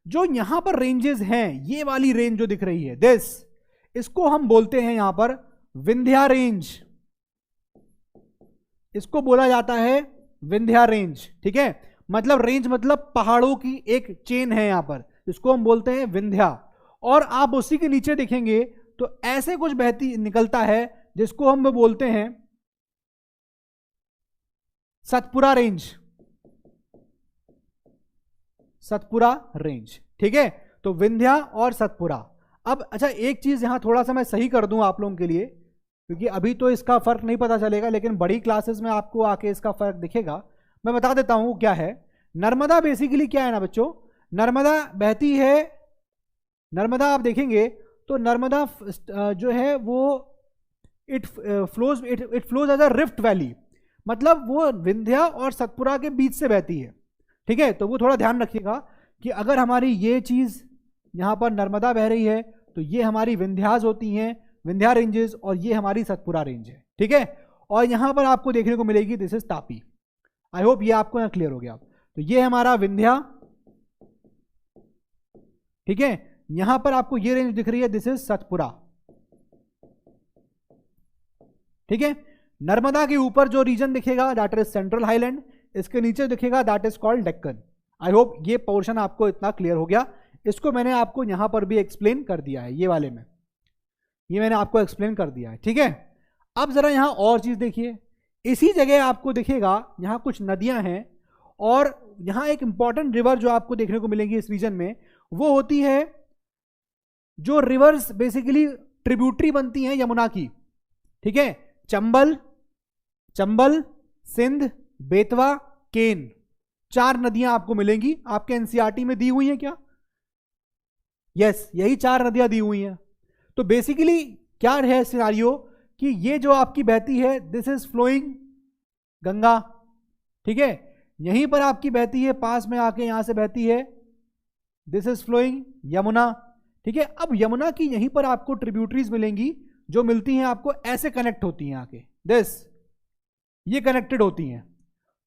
जो यहां पर रेंजेस हैं, ये वाली रेंज जो दिख रही है इसको हम बोलते हैं यहां पर विंध्या रेंज। इसको बोला जाता है विंध्या रेंज, ठीक है। मतलब रेंज मतलब पहाड़ों की एक चेन है यहां पर, इसको हम बोलते हैं विंध्या। और आप उसी के नीचे देखेंगे तो ऐसे कुछ बहती निकलता है जिसको हम बोलते हैं सतपुरा रेंज, सतपुरा रेंज, ठीक है। तो विंध्या और सतपुरा। अब अच्छा, एक चीज यहां थोड़ा सा मैं सही कर दूं आप लोगों के लिए, क्योंकि अभी तो इसका फर्क नहीं पता चलेगा, लेकिन बड़ी क्लासेस में आपको आके इसका फर्क दिखेगा। मैं बता देता हूं क्या है। नर्मदा बेसिकली क्या है ना बच्चों, नर्मदा बहती है, नर्मदा आप देखेंगे तो नर्मदा जो है वो it flows as a rift valley, मतलब वो विंध्या और सतपुरा के बीच से बहती है, ठीक है। तो वो थोड़ा ध्यान रखिएगा कि अगर हमारी ये चीज यहां पर नर्मदा बह रही है तो ये हमारी विंध्याज होती हैं, विंध्या रेंजेस, और ये हमारी सतपुरा रेंज है, ठीक है। और यहां पर आपको देखने को मिलेगी this is Tapi. I hope ये आपको यहां क्लियर हो गया। तो ये हमारा विंध्या, ठीक है। यहां पर आपको ये रेंज दिख रही है, दिस इज सतपुरा, ठीक है। नर्मदा के ऊपर जो रीजन दिखेगा दैट इज सेंट्रल हाईलैंड, इसके नीचे दिखेगा that is called Deccan. I hope ये पोर्शन आपको इतना क्लियर हो गया। इसको मैंने आपको यहां पर भी एक्सप्लेन कर दिया है, ये वाले में ये मैंने आपको एक्सप्लेन कर दिया है, ठीक है। अब जरा यहां और चीज देखिए, इसी जगह आपको दिखेगा यहां कुछ नदियां हैं, और यहां एक इंपॉर्टेंट रिवर जो आपको देखने को मिलेंगी इस रीजन में, वो होती है जो रिवर्स बेसिकली ट्रिब्यूटरी बनती हैं यमुना की, ठीक है। चंबल, चंबल, सिंध, बेतवा, केन, 4 नदियां आपको मिलेंगी। आपके एनसीईआरटी में दी हुई हैं क्या? यस, यही 4 नदियां दी हुई हैं। तो बेसिकली क्या है सिनारियो कि ये जो आपकी बहती है दिस इज फ्लोइंग गंगा, ठीक है। यहीं पर आपकी बहती है, पास में आके यहां से बहती है, दिस इज फ्लोइंग यमुना, ठीक है। अब यमुना की यहीं पर आपको ट्रिब्यूटरीज मिलेंगी जो मिलती हैं आपको, ऐसे कनेक्ट होती हैं आके, ये कनेक्टेड होती हैं।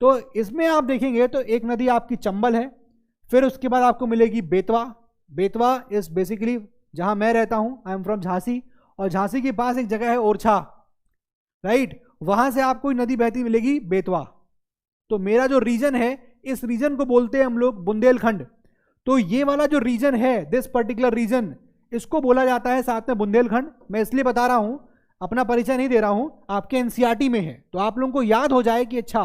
तो इसमें आप देखेंगे तो एक नदी आपकी चंबल है, फिर उसके बाद आपको मिलेगी बेतवा। बेतवा इज बेसिकली जहां मैं रहता हूं, आई एम फ्रॉम झांसी, और झांसी के पास एक जगह है ओरछा, राइट, वहां से आपको नदी बहती मिलेगी बेतवा। तो मेरा जो रीजन है, इस रीजन को बोलते हैं हम लोग बुंदेलखंड। तो ये वाला जो रीजन है, दिस पर्टिकुलर रीजन, इसको बोला जाता है साथ में बुंदेलखंड। मैं इसलिए बता रहा हूं, अपना परिचय नहीं दे रहा हूं, आपके एनसीईआरटी में है तो आप लोगों को याद हो जाए कि अच्छा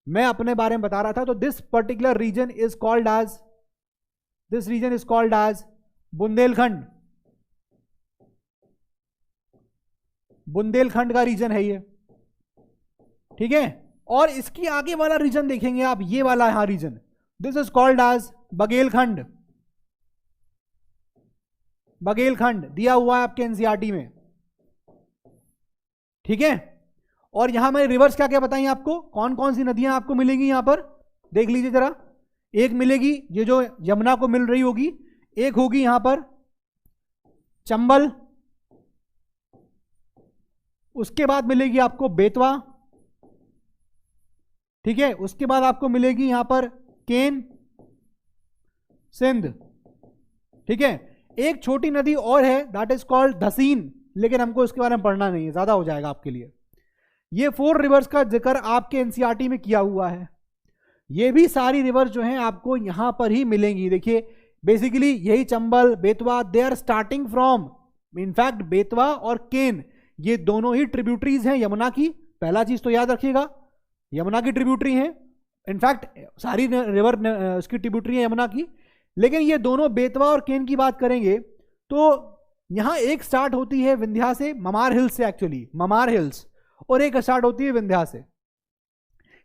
मैं अपने बारे में बता रहा था। तो this particular region is called as, this region is called as Bundelkhand. Bundelkhand का रीजन है ये, ठीक है। और इसकी आगे वाला रीजन देखेंगे आप, ये वाला यहां region, this is called as Baghelkhand. Baghelkhand दिया हुआ है आपके एनसीईआरटी में, ठीक है। और यहां मैंने रिवर्स क्या क्या बताई आपको, कौन कौन सी नदियां आपको मिलेंगी यहां पर, देख लीजिए जरा। एक मिलेगी ये जो यमुना को मिल रही होगी, एक होगी यहां पर चंबल, उसके बाद मिलेगी आपको बेतवा, ठीक है। उसके बाद आपको मिलेगी यहां पर केन, सिंध, ठीक है। एक छोटी नदी और है दैट इज कॉल्ड धसीन, लेकिन हमको इसके बारे में पढ़ना नहीं है, ज्यादा हो जाएगा आपके लिए। ये 4 रिवर्स का जिक्र आपके एनसीईआरटी में किया हुआ है। ये भी सारी रिवर्स जो हैं आपको यहां पर ही मिलेंगी। देखिए बेसिकली यही Chambal, Betwa, they are starting from, in fact Betwa और केन ये दोनों ही ट्रिब्यूटरीज हैं यमुना की। पहला चीज तो याद रखिएगा, यमुना की ट्रिब्यूटरी है, इनफैक्ट सारी रिवर उसकी ट्रिब्यूटरी है यमुना की। लेकिन ये दोनों बेतवा और केन की बात करेंगे तो यहां एक स्टार्ट होती है विंध्या से, ममार हिल्स से, एक्चुअली ममार हिल्स, और एक स्टार्ट होती है विंध्या से।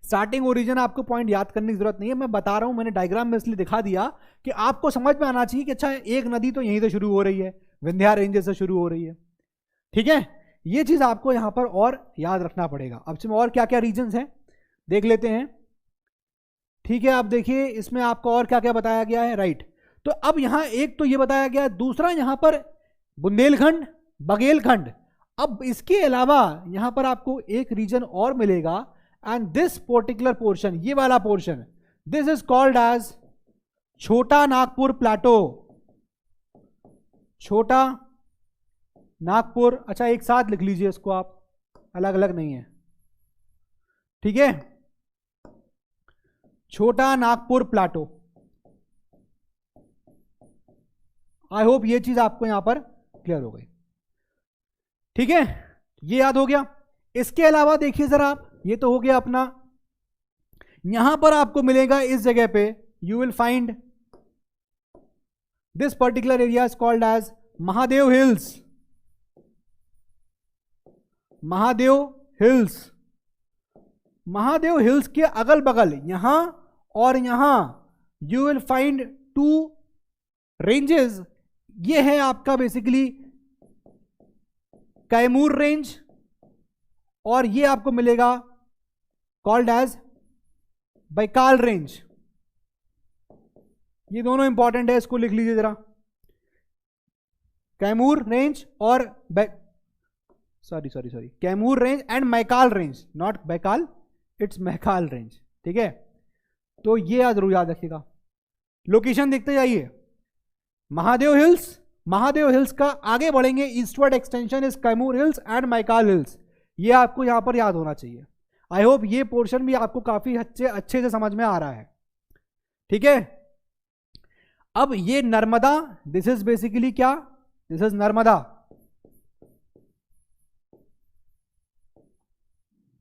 स्टार्टिंग ओरिजिन आपको पॉइंट याद करने की जरूरत नहीं है, मैं बता रहा हूं, मैंने डायग्राम में इसलिए दिखा दिया कि आपको समझ में आना चाहिए कि अच्छा एक नदी तो यहीं से शुरू हो रही है, विंध्या रेंजेस से शुरू हो रही है, ठीक है। ये चीज आपको यहां पर और याद रखना पड़ेगा। अब इसमें और क्या क्या रीजन्स हैं देख लेते हैं, ठीक है। आप देखिए इसमें आपको और क्या क्या बताया गया है, राइट। तो अब यहां एक तो ये बताया गया, दूसरा यहां पर बुंदेलखंड, बघेलखंड। अब इसके अलावा यहां पर आपको एक रीजन और मिलेगा, एंड दिस पर्टिकुलर पोर्शन, ये वाला portion, this is called as Chhota Nagpur Plato, छोटा नागपुर। अच्छा एक साथ लिख लीजिए इसको आप, अलग अलग नहीं है, ठीक है। छोटा नागपुर प्लाटो, आई होप ये चीज आपको यहां पर क्लियर हो गई, ठीक है। ये याद हो गया। इसके अलावा देखिए जरा आप, ये तो हो गया अपना, यहां पर आपको मिलेगा इस जगह पे, you will find this particular area is called as Mahadev hills, Mahadev hills. Mahadev hills के अगल बगल यहां और यहां यू विल फाइंड 2 रेंजेस। ये है आपका बेसिकली कैमूर रेंज, और ये आपको मिलेगा कॉल्ड एज बैकाल रेंज। ये दोनों इंपॉर्टेंट है, इसको लिख लीजिए जरा, कैमूर रेंज और sorry Kaimur range and Maikal range, not Baikal, it's Maikal range, ठीक है। तो ये जरूर याद रखिएगा। लोकेशन देखते जाइए, महादेव हिल्स, महादेव हिल्स का आगे बढ़ेंगे eastward extension is Kaimur hills and Maikal hills. ये आपको यहां पर याद होना चाहिए। आई होप ये पोर्शन भी आपको काफी अच्छे से समझ में आ रहा है, ठीक है। अब ये नर्मदा, दिस इज बेसिकली क्या, दिस इज नर्मदा,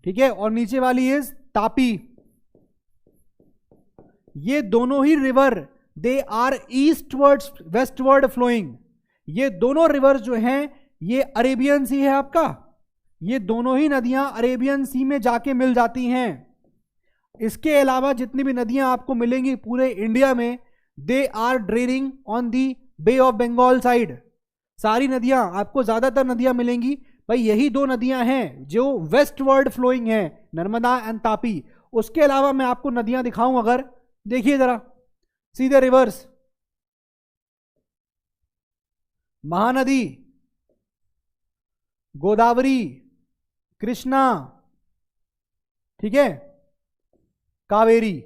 ठीक है। और नीचे वाली इज तापी। ये दोनों ही river they are eastward westward flowing. ये दोनों रिवर जो हैं ये अरेबियन सी है आपका, ये दोनों ही नदियां अरेबियन सी में जाके मिल जाती हैं। इसके अलावा जितनी भी नदियां आपको मिलेंगी पूरे इंडिया में, they are draining on the Bay of Bengal side. सारी नदियां आपको, ज्यादातर नदियां मिलेंगी भाई यही 2 नदियां हैं जो वेस्टवर्ड फ्लोइंग हैं, नर्मदा एंड तापी। उसके अलावा मैं आपको नदियां दिखाऊं अगर, देखिए जरा सीधे रिवर्स, महानदी, गोदावरी, कृष्णा, ठीक है, कावेरी,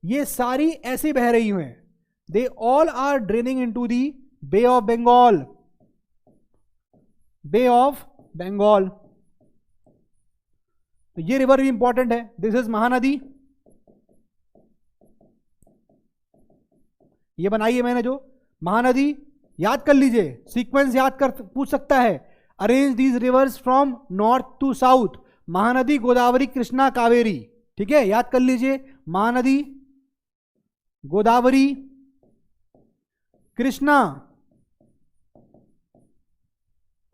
ये सारी ऐसे बह रही हैं। They all are draining into the Bay of Bengal, Bay of Bengal. तो ये रिवर भी इंपॉर्टेंट है। दिस इज महानदी, ये बनाई है मैंने जो महानदी, याद कर लीजिए, सीक्वेंस याद कर पूछ सकता है। Arrange these rivers from north to south, Mahanadi, Godavari, Krishna, Kaveri, ठीक है, याद कर लीजिए, महानदी, गोदावरी, कृष्णा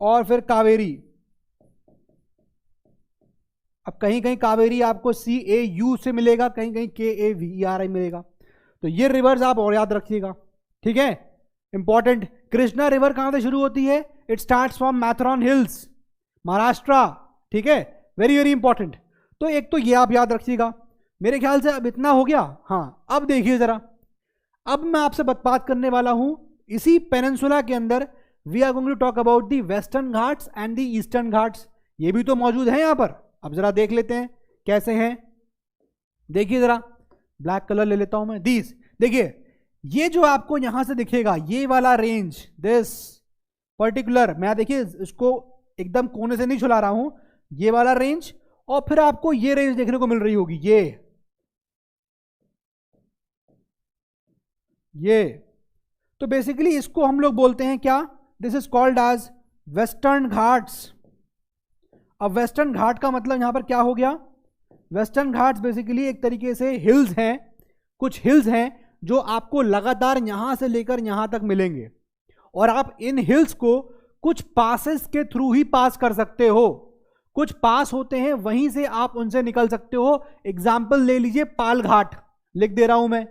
और फिर कावेरी। अब कहीं कहीं कावेरी आपको CAU से मिलेगा, कहीं कहीं KAVERI मिलेगा। तो ये रिवर्स आप और याद रखिएगा, ठीक है, इंपॉर्टेंट। कृष्णा रिवर कहां से शुरू होती है, it starts from Matheran hills, Maharashtra, ठीक है, वेरी वेरी इंपॉर्टेंट। तो एक तो ये आप याद रखिएगा। मेरे ख्याल से अब इतना हो गया। हाँ, अब देखिए जरा, अब मैं आपसे बात करने वाला हूं इसी पेनिनसुला के अंदर we are going to talk about the Western Ghats and the Eastern Ghats. ये भी तो मौजूद है यहां पर। अब जरा देख लेते हैं कैसे हैं। देखिए जरा, ब्लैक कलर ले लेता हूं मैं। दीज देखिए, ये जो आपको यहां से दिखेगा ये वाला रेंज, दिस पर्टिकुलर, मैं देखिए इसको एकदम कोने से नहीं छुला रहा हूं, ये वाला रेंज, और फिर आपको ये रेंज देखने को मिल रही होगी, ये तो बेसिकली इसको हम लोग बोलते हैं क्या, this is called as Western Ghats. अब वेस्टर्न घाट का मतलब यहां पर क्या हो गया, वेस्टर्न घाट्स बेसिकली एक तरीके से हिल्स हैं, कुछ हिल्स हैं जो आपको लगातार यहां से लेकर यहां तक मिलेंगे, और आप इन हिल्स को कुछ पासेस के थ्रू ही पास कर सकते हो। कुछ पास होते हैं, वहीं से आप उनसे निकल सकते हो। एग्जाम्पल ले लीजिए, पाल घाट लिख दे रहा हूं मैं।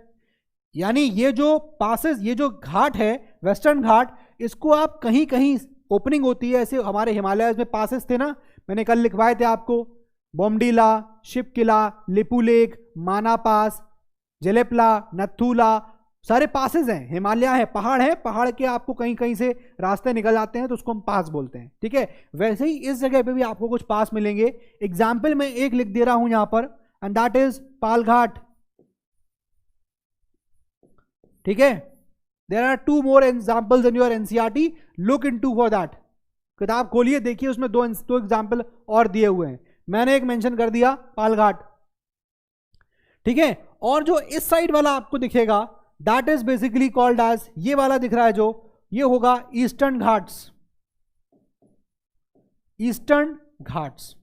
यानी ये जो पासेस, ये जो घाट है वेस्टर्न घाट, इसको आप कहीं कहीं ओपनिंग होती है, ऐसे हमारे हिमालय में पासेस थे ना, मैंने कल लिखवाए थे आपको, बोमडीला, शिवकिला, लिपुलेक, माना पास, जेलेपला, नथुला, सारे पासेस हैं, हिमालय है, पहाड़ है, पहाड़ के आपको कहीं कहीं से रास्ते निकल आते हैं तो उसको हम पास बोलते हैं। ठीक है, वैसे ही इस जगह पे भी आपको कुछ पास मिलेंगे। एग्जाम्पल मैं एक लिख दे रहा हूं यहां पर, and that is Palghat. ठीक है, there are 2 more examples in your NCERT, look into for that. किताब खोलिए, देखिए उसमें दो एग्जाम्पल और दिए हुए हैं, मैंने एक मेंशन कर दिया पाल घाट। ठीक है, और जो इस साइड वाला आपको दिखेगा that is basically called as, ये वाला दिख रहा है जो, ये होगा ईस्टर्न घाट्स, ईस्टर्न घाट्स।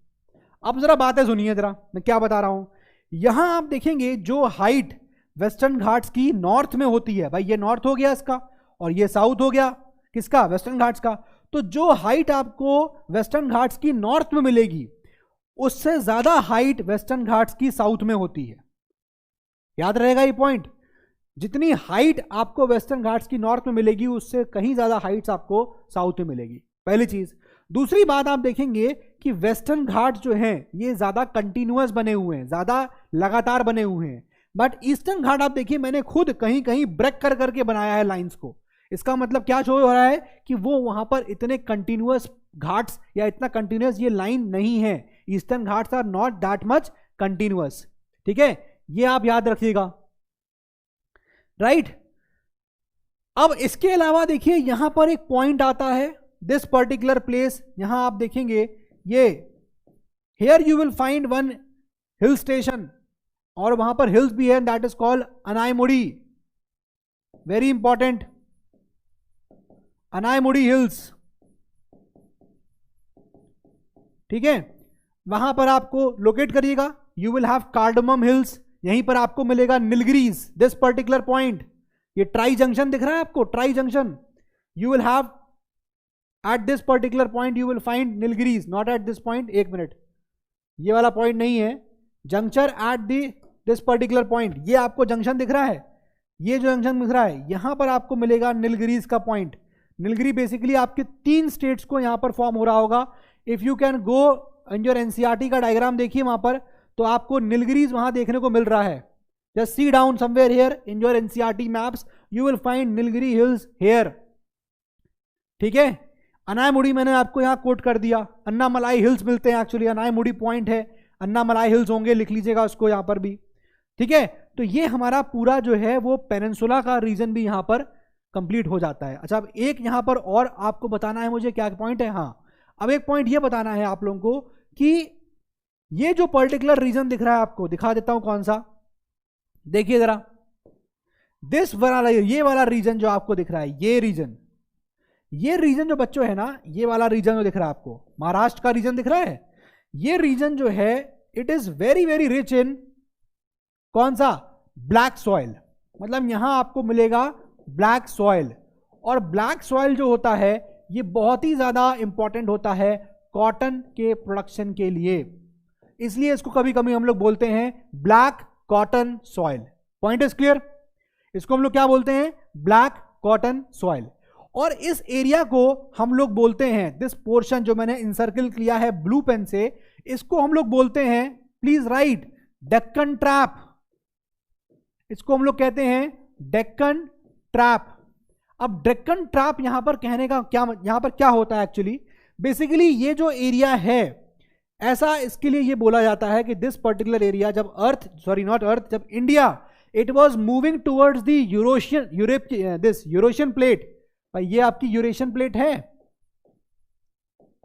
अब जरा बातें सुनिए, जरा मैं क्या बता रहा हूं। यहां आप देखेंगे जो हाइट वेस्टर्न घाट्स की नॉर्थ में होती है, भाई ये नॉर्थ हो गया इसका, और ये साउथ हो गया किसका, वेस्टर्न घाट्स का। तो जो हाइट आपको वेस्टर्न घाट्स की नॉर्थ में मिलेगी, उससे ज्यादा हाइट वेस्टर्न घाट्स की साउथ में होती है। याद रहेगा ये पॉइंट, जितनी हाइट आपको वेस्टर्न घाट्स की नॉर्थ में मिलेगी, उससे कहीं ज्यादा हाइट्स आपको साउथ में मिलेगी, पहली चीज। दूसरी बात आप देखेंगे कि वेस्टर्न घाट जो हैं ये ज्यादा कंटिन्यूअस बने हुए हैं, ज्यादा लगातार बने हुए हैं। बट ईस्टर्न घाट आप देखिए, मैंने खुद कहीं कहीं ब्रेक कर करके बनाया है लाइंस को। इसका मतलब क्या शो हो रहा है कि वो वहां पर इतने कंटिन्यूअस घाट्स या इतना कंटिन्यूअस ये लाइन नहीं है। Eastern Ghats are not that much continuous. ठीक है, ये आप याद रखिएगा, राइट। अब इसके अलावा देखिए यहां पर एक पॉइंट आता है, दिस पर्टिकुलर प्लेस, यहां आप देखेंगे ये, here you will find one hill station, और वहां पर हिल्स भी है, that is called Anaimudi, very important, Anaimudi hills. ठीक है, वहां पर आपको लोकेट करिएगा, you will have Cardamom Hills, यहीं पर आपको मिलेगा नीलगिरीज, दिस पर्टिकुलर पॉइंट, ये ट्राई जंक्शन दिख रहा है आपको, tri junction, you will have at this particular point you will find Nilgiris, not at this point, एक मिनट, ये वाला पॉइंट नहीं है, junction eight this particular point, ये आपको जंक्शन दिख रहा है, ये जो जंक्शन दिख रहा है यहां पर आपको मिलेगा नीलगिरीज का पॉइंट। नीलगिरी बेसिकली आपके 3 स्टेट्स को यहां पर फॉर्म हो रहा होगा। If you can go in your NCERT का डायग्राम देखिए वहां पर, तो आपको नीलगिरीज वहां देखने को मिल रहा है। Just see down somewhere here in your NCERT maps, you will find Nilgiri hills here. ठीक है, अनायमुड़ी मैंने आपको यहां कोट कर दिया, अन्नामलाई हिल्स मिलते हैं एक्चुअली, अनायमुड़ी पॉइंट है, अन्नामलाई हिल्स होंगे, लिख लीजिएगा उसको यहां पर भी। ठीक है, तो ये हमारा पूरा जो है वो पेनिनसुला का रीजन भी यहां पर कंप्लीट हो जाता है। अच्छा, अब एक यहां पर और आपको बताना है मुझे, क्या पॉइंट है, हाँ, अब एक पॉइंट ये बताना है आप लोगों को कि ये जो पर्टिकुलर रीजन दिख रहा है आपको, दिखा देता हूं कौन सा, देखिए जरा, दिस वाला, ये वाला रीजन जो आपको दिख रहा है, ये रीजन जो बच्चों है ना, ये वाला रीजन जो दिख रहा है आपको, महाराष्ट्र का रीजन दिख रहा है, ये रीजन जो है it is very very rich in कौन सा, ब्लैक सॉइल। मतलब यहां आपको मिलेगा ब्लैक सॉइल, और ब्लैक सॉइल जो होता है ये बहुत ही ज्यादा इंपॉर्टेंट होता है कॉटन के प्रोडक्शन के लिए, इसलिए इसको कभी कभी हम लोग बोलते हैं black cotton soil. Point is clear, इसको हम लोग क्या बोलते हैं, ब्लैक कॉटन सॉइल। और इस एरिया को हम लोग बोलते हैं, दिस पोर्शन जो मैंने इंसर्कल किया है ब्लू पेन से, इसको हम लोग बोलते हैं, प्लीज राइट, डेक्कन ट्रैप। इसको हम लोग कहते हैं डेक्कन ट्रैप। अब डेक्कन ट्रैप यहां पर कहने का क्या, यहां पर क्या होता है एक्चुअली, बेसिकली ये जो एरिया है, ऐसा इसके लिए ये बोला जाता है कि दिस पर्टिकुलर एरिया, जब अर्थ, सॉरी नॉट अर्थ, जब India it was moving towards the Eurasian plate, भाई ये आपकी यूरेशियन प्लेट है,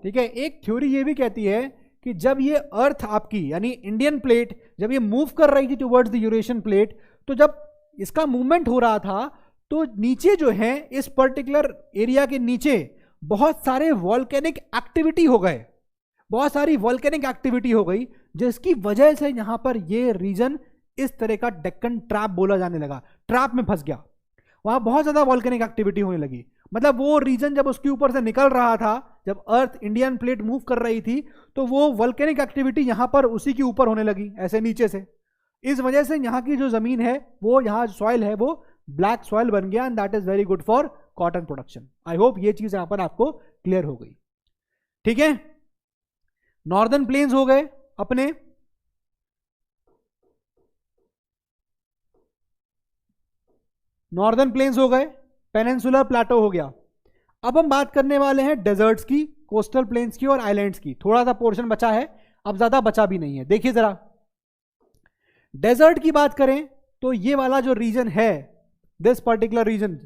ठीक है। एक थ्योरी ये भी कहती है कि जब ये अर्थ आपकी यानी इंडियन प्लेट जब ये मूव कर रही थी टुवर्ड्स द यूरेशियन प्लेट, तो जब इसका मूवमेंट हो रहा था तो नीचे जो है इस पर्टिकुलर एरिया के नीचे बहुत सारे वॉल्केनिक एक्टिविटी हो गए, बहुत सारी वॉल्केनिक एक्टिविटी हो गई, जिसकी वजह से यहां पर ये रीजन इस तरह का डेक्कन ट्रैप बोला जाने लगा, ट्रैप में फंस गया, वहां बहुत ज्यादा वॉल्केनिक एक्टिविटी होने लगी। मतलब वो रीजन जब उसके ऊपर से निकल रहा था, जब अर्थ इंडियन प्लेट मूव कर रही थी, तो वो वॉल्केनिक एक्टिविटी यहां पर उसी के ऊपर होने लगी, ऐसे नीचे से। इस वजह से यहाँ की जो जमीन है, वो यहाँ सॉइल है, वो ब्लैक सॉइल बन गया, and that is very good for cotton production. I hope ये चीज यहां पर आपको क्लियर हो गई, ठीक है। नॉर्दर्न प्लेन्स हो गए अपने, नॉर्दर्न प्लेन्स हो गए, पेनिनसुलर प्लेटो हो गया। अब हम बात करने वाले हैं डेजर्ट्स की, कोस्टल प्लेन्स की और आइलैंड्स की। थोड़ा सा पोर्शन बचा है, अब ज्यादा बचा भी नहीं है। देखिए जरा, डेजर्ट की बात करें तो ये वाला जो रीजन है, दिस पर्टिकुलर रीजन,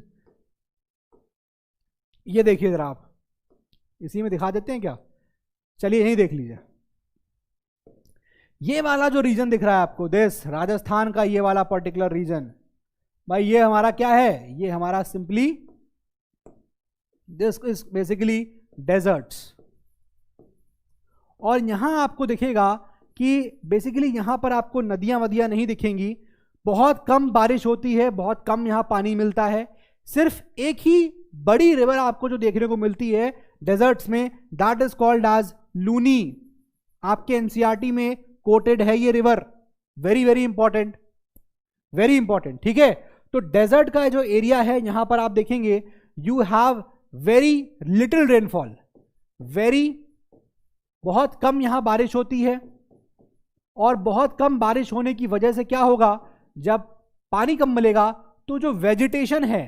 ये देखिए जरा, आप इसी में दिखा देते हैं क्या, चलिए यही देख लीजिए। ये वाला जो रीजन दिख रहा है आपको, दिस राजस्थान का ये वाला पर्टिकुलर रीजन, भाई ये हमारा क्या है, ये हमारा simply this is basically deserts. और यहां आपको दिखेगा कि बेसिकली यहां पर आपको नदियां वदियां नहीं दिखेंगी, बहुत कम बारिश होती है, बहुत कम यहां पानी मिलता है। सिर्फ एक ही बड़ी रिवर आपको जो देखने को मिलती है डेजर्ट्स में, that is called as Luni. आपके एनसीईआरटी में कोटेड है ये river, very very important, very important, ठीक है। तो डेजर्ट का जो एरिया है, यहां पर आप देखेंगे you have very little rainfall, very, बहुत कम यहां बारिश होती है। और बहुत कम बारिश होने की वजह से क्या होगा, जब पानी कम मिलेगा तो जो वेजिटेशन है,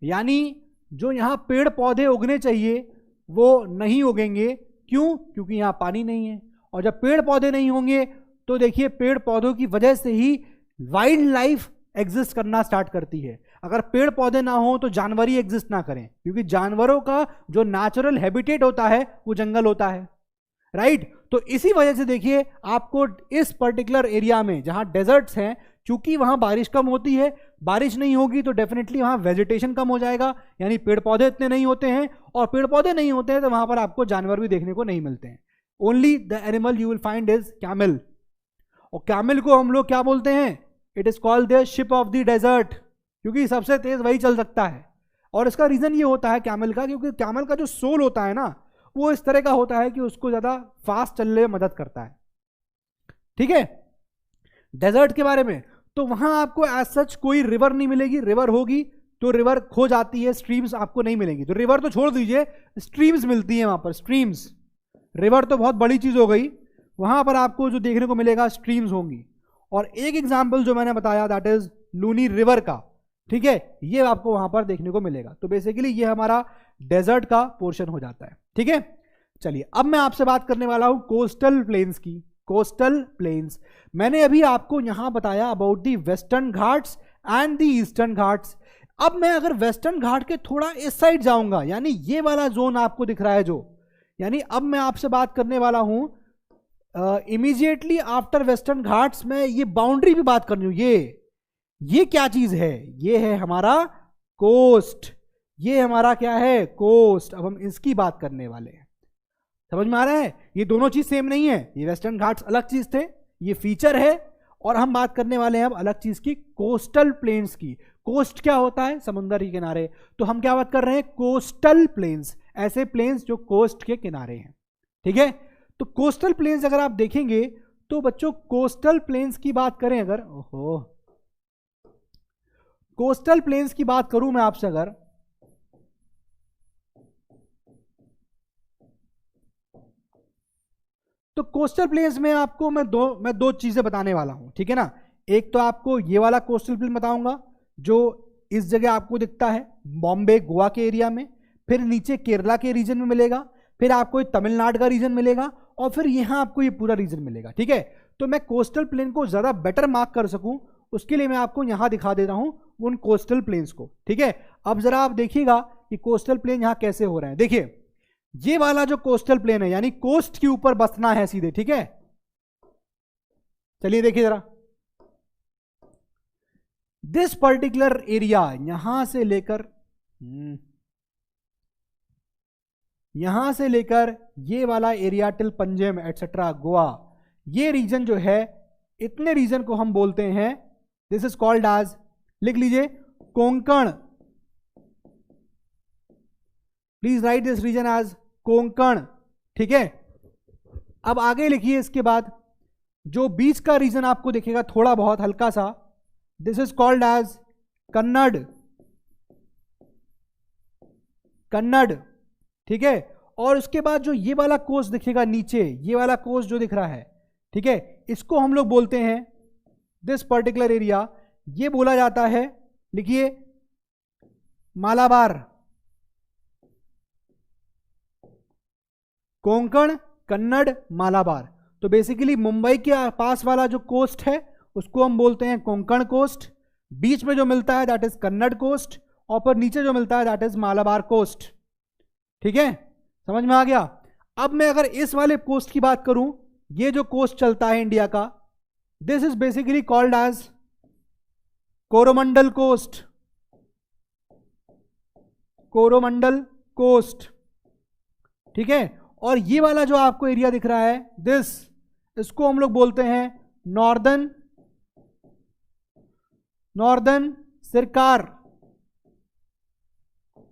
यानी जो यहां पेड़ पौधे उगने चाहिए वो नहीं उगेंगे। क्यों? क्योंकि यहां पानी नहीं है। और जब पेड़ पौधे नहीं होंगे तो देखिए पेड़ पौधों की वजह से ही वाइल्ड लाइफ एग्जिस्ट करना स्टार्ट करती है। अगर पेड़ पौधे ना हो तो जानवर ही एग्जिस्ट ना करें, क्योंकि जानवरों का जो नेचुरल हैबिटेट होता है वो जंगल होता है, राइट। तो इसी वजह से देखिए आपको इस पर्टिकुलर एरिया में जहां डेजर्ट्स हैं, चूंकि वहां बारिश कम होती है, बारिश नहीं होगी तो डेफिनेटली वहां वेजिटेशन कम हो जाएगा, यानी पेड़ पौधे इतने नहीं होते हैं। और पेड़ पौधे नहीं होते हैं तो वहां पर आपको जानवर भी देखने को नहीं मिलते हैं। Only the animal you will find is camel. और कैमल को हम लोग क्या बोलते हैं, it is called the ship of the desert, क्योंकि सबसे तेज वही चल सकता है। और इसका रीजन ये होता है कैमल का, क्योंकि कैमल का जो सोल होता है ना, वो इस तरह का होता है कि उसको ज्यादा फास्ट चलने में मदद करता है, ठीक है। डेजर्ट के बारे में तो वहां आपको एज सच कोई रिवर नहीं मिलेगी, रिवर होगी तो रिवर खो जाती है, स्ट्रीम्स आपको नहीं मिलेंगी। तो रिवर तो छोड़ दीजिए, स्ट्रीम्स मिलती है वहां पर, स्ट्रीम्स। रिवर तो बहुत बड़ी चीज हो गई, वहां पर आपको जो देखने को मिलेगा स्ट्रीम्स होंगी। और एक एग्जाम्पल जो मैंने बताया दैट इज लूनी रिवर का, ठीक है, ये आपको वहां पर देखने को मिलेगा। तो बेसिकली ये हमारा डेजर्ट का पोर्शन हो जाता है, ठीक है। चलिए अब मैं आपसे बात करने वाला हूं कोस्टल प्लेन्स की। कोस्टल प्लेन्स, मैंने अभी आपको यहां बताया about the Western Ghats and the Eastern Ghats. अब मैं अगर वेस्टर्न घाट के थोड़ा इस साइड जाऊंगा, यानी ये वाला जोन आपको दिख रहा है जो, यानी अब मैं आपसे बात करने वाला हूं इमीडिएटली आफ्टर वेस्टर्न घाट्स में ये बाउंड्री भी बात करनी हूं। ये क्या चीज है, ये है हमारा कोस्ट, ये हमारा क्या है, कोस्ट। अब हम इसकी बात करने वाले हैं, समझ में आ रहा है। ये दोनों चीज सेम नहीं है, ये वेस्टर्न घाट्स अलग चीज थे, ये फीचर है, और हम बात करने वाले हैं अब अलग चीज की, कोस्टल प्लेन्स की। कोस्ट क्या होता है, समुद्र के किनारे, तो हम क्या बात कर रहे हैं, कोस्टल प्लेन्स, ऐसे प्लेन्स जो कोस्ट के किनारे हैं, ठीक है। तो कोस्टल प्लेन्स अगर आप देखेंगे तो बच्चों, कोस्टल प्लेन्स की बात करें अगर, ओहो, कोस्टल प्लेन्स की बात करूं मैं आपसे अगर, तो कोस्टल प्लेन्स में आपको मैं दो चीजें बताने वाला हूं, ठीक है ना। एक तो आपको ये वाला कोस्टल प्लेन बताऊंगा जो इस जगह आपको दिखता है बॉम्बे गोवा के एरिया में, फिर नीचे केरला के रीजन में मिलेगा, फिर आपको तमिलनाडु का रीजन मिलेगा, और फिर यहां आपको ये पूरा रीजन मिलेगा, ठीक है। तो मैं कोस्टल प्लेन को ज्यादा बेटर मार्क कर सकूं उसके लिए मैं आपको यहां दिखा देता हूं उन कोस्टल प्लेन्स को, ठीक है। अब जरा आप देखिएगा कि कोस्टल प्लेन यहां कैसे हो रहे हैं। देखिए ये वाला जो कोस्टल प्लेन है यानी कोस्ट के ऊपर बसना है सीधे, ठीक है। चलिए देखिए जरा, दिस पर्टिकुलर एरिया यहां से लेकर ये वाला area till Panjim etcetera Goa, ये रीजन जो है, इतने रीजन को हम बोलते हैं, दिस इज कॉल्ड एज, लिख लीजिए, Konkan. Please write this region as Konkan, ठीक है। अब आगे लिखिए, इसके बाद जो बीच का रीजन आपको दिखेगा थोड़ा बहुत हल्का सा, this is called as Kannada, ठीक है। और उसके बाद जो ये वाला कोस्ट दिखेगा नीचे, ये वाला कोस्ट जो दिख रहा है, ठीक है, इसको हम लोग बोलते हैं, दिस पर्टिकुलर एरिया, ये बोला जाता है, लिखिए, मालाबार, कोंकण, कन्नड़, मालाबार। तो बेसिकली मुंबई के पास वाला जो कोस्ट है उसको हम बोलते हैं कोंकण कोस्ट, बीच में जो मिलता है दैट इज कन्नड़ कोस्ट, और पर नीचे जो मिलता है दैट इज मालाबार कोस्ट, ठीक है, समझ में आ गया। अब मैं अगर इस वाले कोस्ट की बात करूं, ये जो कोस्ट चलता है इंडिया का, this is basically called as Coromandel coast, Coromandel coast, ठीक है। और ये वाला जो आपको एरिया दिख रहा है इसको हम लोग बोलते हैं नॉर्दर्न सरकार,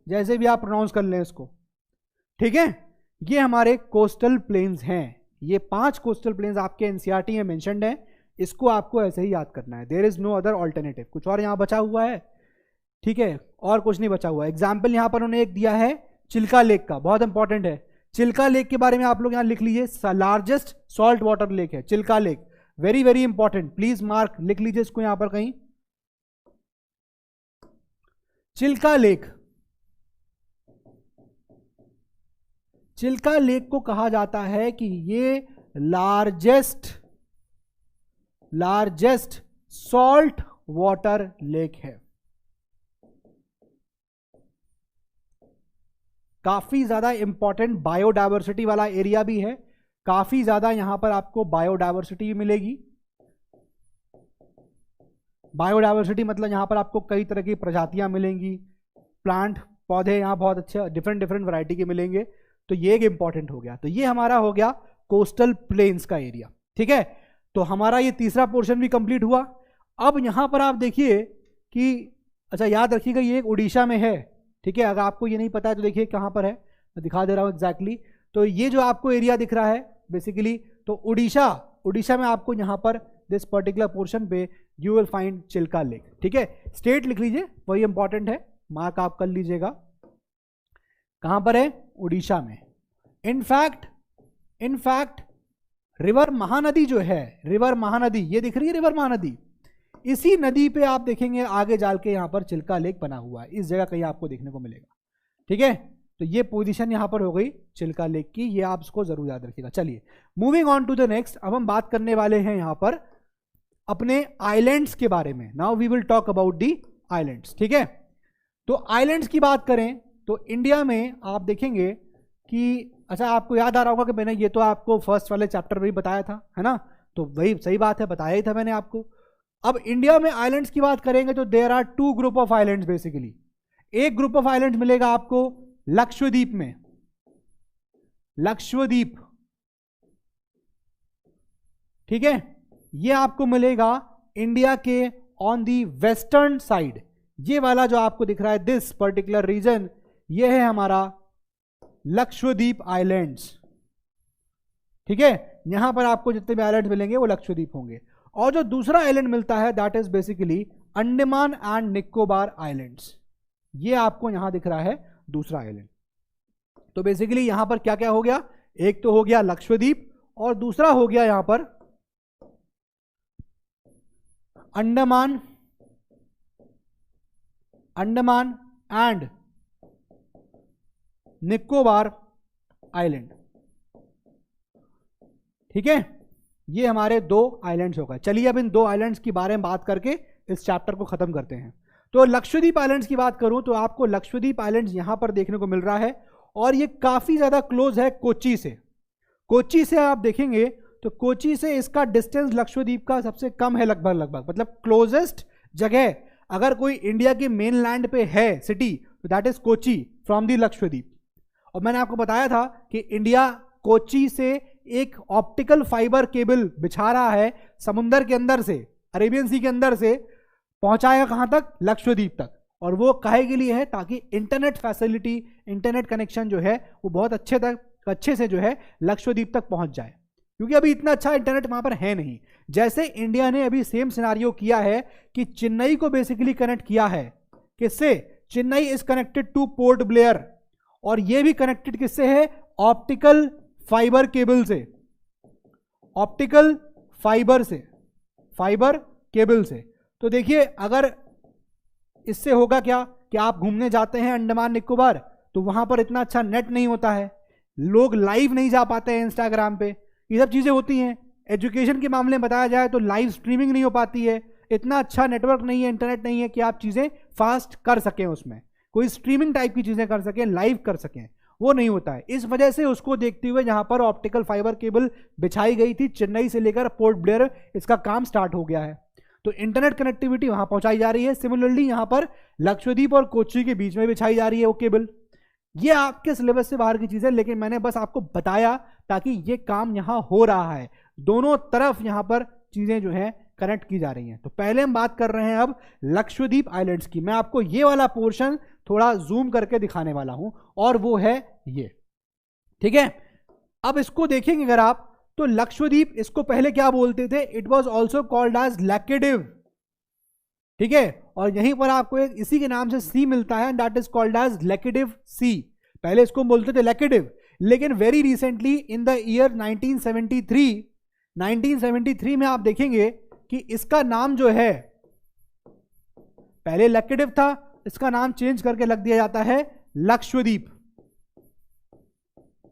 जैसे भी आप प्रोनाउंस कर लें इसको, ठीक है। ये हमारे कोस्टल प्लेन्स हैं, ये 5 कोस्टल प्लेन्स आपके एनसीईआरटी में मेंशन्ड हैं, इसको आपको ऐसे ही याद करना है, there is no other alternative. कुछ और यहां बचा हुआ है, ठीक है, और कुछ नहीं बचा हुआ। एग्जाम्पल यहां पर उन्होंने एक दिया है चिल्का लेक का, बहुत इंपॉर्टेंट है। चिल्का लेक के बारे में आप लोग यहां लिख लीजिए, लार्जेस्ट सॉल्ट वाटर लेक है Chilka lake, very very important, please mark, लिख लीजिए इसको यहां पर कहीं, चिल्का लेक। चिल्का लेक को कहा जाता है कि ये लार्जेस्ट सॉल्ट वाटर लेक है। काफी ज्यादा इंपॉर्टेंट बायोडायवर्सिटी वाला एरिया भी है, काफी ज्यादा यहां पर आपको बायोडायवर्सिटी मिलेगी। बायोडायवर्सिटी मतलब यहां पर आपको कई तरह की प्रजातियां मिलेंगी, प्लांट पौधे यहां बहुत अच्छे डिफरेंट वैरायटी के मिलेंगे, तो ये एक इंपॉर्टेंट हो गया। तो ये हमारा हो गया कोस्टल प्लेन्स का एरिया, ठीक है। तो हमारा ये तीसरा पोर्शन भी कंप्लीट हुआ। अब यहां पर आप देखिए कि, अच्छा याद रखिएगा ये एक उड़ीसा में है, ठीक है। अगर आपको ये नहीं पता है तो देखिए कहां पर है, मैं दिखा दे रहा हूं एग्जैक्टली। तो ये जो आपको एरिया दिख रहा है बेसिकली, तो उड़ीसा में आपको यहां पर दिस पर्टिकुलर पोर्शन पे you will find Chilka lake, ठीक है। स्टेट लिख लीजिए, वही इंपॉर्टेंट है, मार्क आप कर लीजिएगा, कहां पर है, उड़ीसा में। इनफैक्ट रिवर महानदी जो है, रिवर महानदी, ये दिख रही है रिवर महानदी, इसी नदी पे आप देखेंगे आगे जाल के यहां पर चिल्का लेक बना हुआ है, इस जगह कहीं आपको देखने को मिलेगा, ठीक है। तो ये पोजीशन यहां पर हो गई चिल्का लेक की, ये आप इसको जरूर याद रखिएगा। चलिए moving on to the next, अब हम बात करने वाले हैं यहां पर अपने आइलैंड्स के बारे में। Now we will talk about the islands, ठीक है। तो आइलैंड्स की बात करें तो इंडिया में आप देखेंगे कि, अच्छा आपको याद आ रहा होगा कि मैंने ये तो आपको फर्स्ट वाले चैप्टर में ही बताया था, है ना, तो वही सही बात है, बताया ही था मैंने आपको। अब इंडिया में आइलैंड्स की बात करेंगे तो there are 2 group of islands basically. एक ग्रुप ऑफ आइलैंड्स मिलेगा आपको लक्षद्वीप में, लक्षद्वीप, ठीक है, ये आपको मिलेगा इंडिया के ऑन दी वेस्टर्न साइड। ये वाला जो आपको दिख रहा है दिस पर्टिकुलर रीजन, ये है हमारा लक्षद्वीप आइलैंड्स, ठीक है। यहां पर आपको जितने भी आइलैंड मिलेंगे वो लक्षद्वीप होंगे। और जो दूसरा आइलैंड मिलता है that is basically Andaman and Nicobar islands, ये आपको यहां दिख रहा है दूसरा आइलैंड। तो बेसिकली यहां पर क्या क्या हो गया, एक तो हो गया लक्षद्वीप और दूसरा हो गया यहां पर अंडमान एंड निकोबार आइलैंड। ठीक है, ये हमारे दो आइलैंड्स हो गए। चलिए अब इन दो आइलैंड्स के बारे में बात करके इस चैप्टर को खत्म करते हैं। तो लक्षद्वीप आइलैंड्स की बात करूं तो आपको लक्षद्वीप आइलैंड्स यहां पर देखने को मिल रहा है और ये काफी ज्यादा क्लोज है कोच्चि से। कोच्चि से आप देखेंगे तो कोच्चि से इसका डिस्टेंस लक्षद्वीप का सबसे कम है, लगभग मतलब क्लोजेस्ट जगह अगर कोई इंडिया के मेन लैंड पे है सिटी तो that is Kochi from the Lakshadweep. और मैंने आपको बताया था कि इंडिया कोच्चि से एक ऑप्टिकल फाइबर केबल बिछा रहा है समुंदर के अंदर से, अरेबियन सी के अंदर से पहुंचाएगा कहां तक, लक्षद्वीप तक। और वो काहे के लिए है, ताकि इंटरनेट फैसिलिटी, इंटरनेट कनेक्शन जो है वो बहुत अच्छे से जो है लक्षद्वीप तक पहुंच जाए, क्योंकि अभी इतना अच्छा इंटरनेट वहां पर है नहीं। जैसे इंडिया ने अभी सेम सिनारियो किया है कि चेन्नई को बेसिकली कनेक्ट किया है, किससे, Chennai is connected two port Blair, और ये भी कनेक्टेड किससे है, ऑप्टिकल फाइबर केबल से, ऑप्टिकल फाइबर केबल से। तो देखिए अगर इससे होगा क्या कि आप घूमने जाते हैं अंडमान निकोबार तो वहां पर इतना अच्छा नेट नहीं होता है, लोग लाइव नहीं जा पाते हैं इंस्टाग्राम पे, ये सब चीजें होती हैं। एजुकेशन के मामले में बताया जाए तो लाइव स्ट्रीमिंग नहीं हो पाती है, इतना अच्छा नेटवर्क नहीं है, इंटरनेट नहीं है कि आप चीजें फास्ट कर सकें, उसमें कोई स्ट्रीमिंग टाइप की चीजें कर सकें, लाइव कर सकें, वो नहीं होता है। इस वजह से उसको देखते हुए जहां पर ऑप्टिकल फाइबर केबल बिछाई गई थी चेन्नई से लेकर पोर्ट ब्लेयर, इसका काम स्टार्ट हो गया है, तो इंटरनेट कनेक्टिविटी वहां पहुंचाई जा रही है। सिमिलरली यहां पर लक्षद्वीप और कोच्चि के बीच में बिछाई जा रही है वो केबल। ये आपके सिलेबस से बाहर की चीज है, लेकिन मैंने बस आपको बताया ताकि ये काम यहां हो रहा है, दोनों तरफ यहां पर चीजें जो है कनेक्ट की जा रही हैं। तो पहले हम बात कर रहे हैं अब लक्षद्वीप आइलैंड्स की। मैं आपको ये वाला पोर्शन थोड़ा जूम करके दिखाने वाला हूं, और वो है ये, ठीक है। अब इसको देखेंगे अगर आप तो लक्षद्वीप, इसको पहले क्या बोलते थे, it was also called as Laccadive, ठीक है। और यहीं पर आपको एक इसी के नाम से सी मिलता है, दैट इज कॉल्ड एज लैकेडिव सी। पहले इसको बोलते थे लैकेडिव, लेकिन very recently in the year 1973 में आप देखेंगे कि इसका नाम जो है, पहले लैकेडिव था, इसका नाम चेंज करके लग दिया जाता है लक्षद्वीप,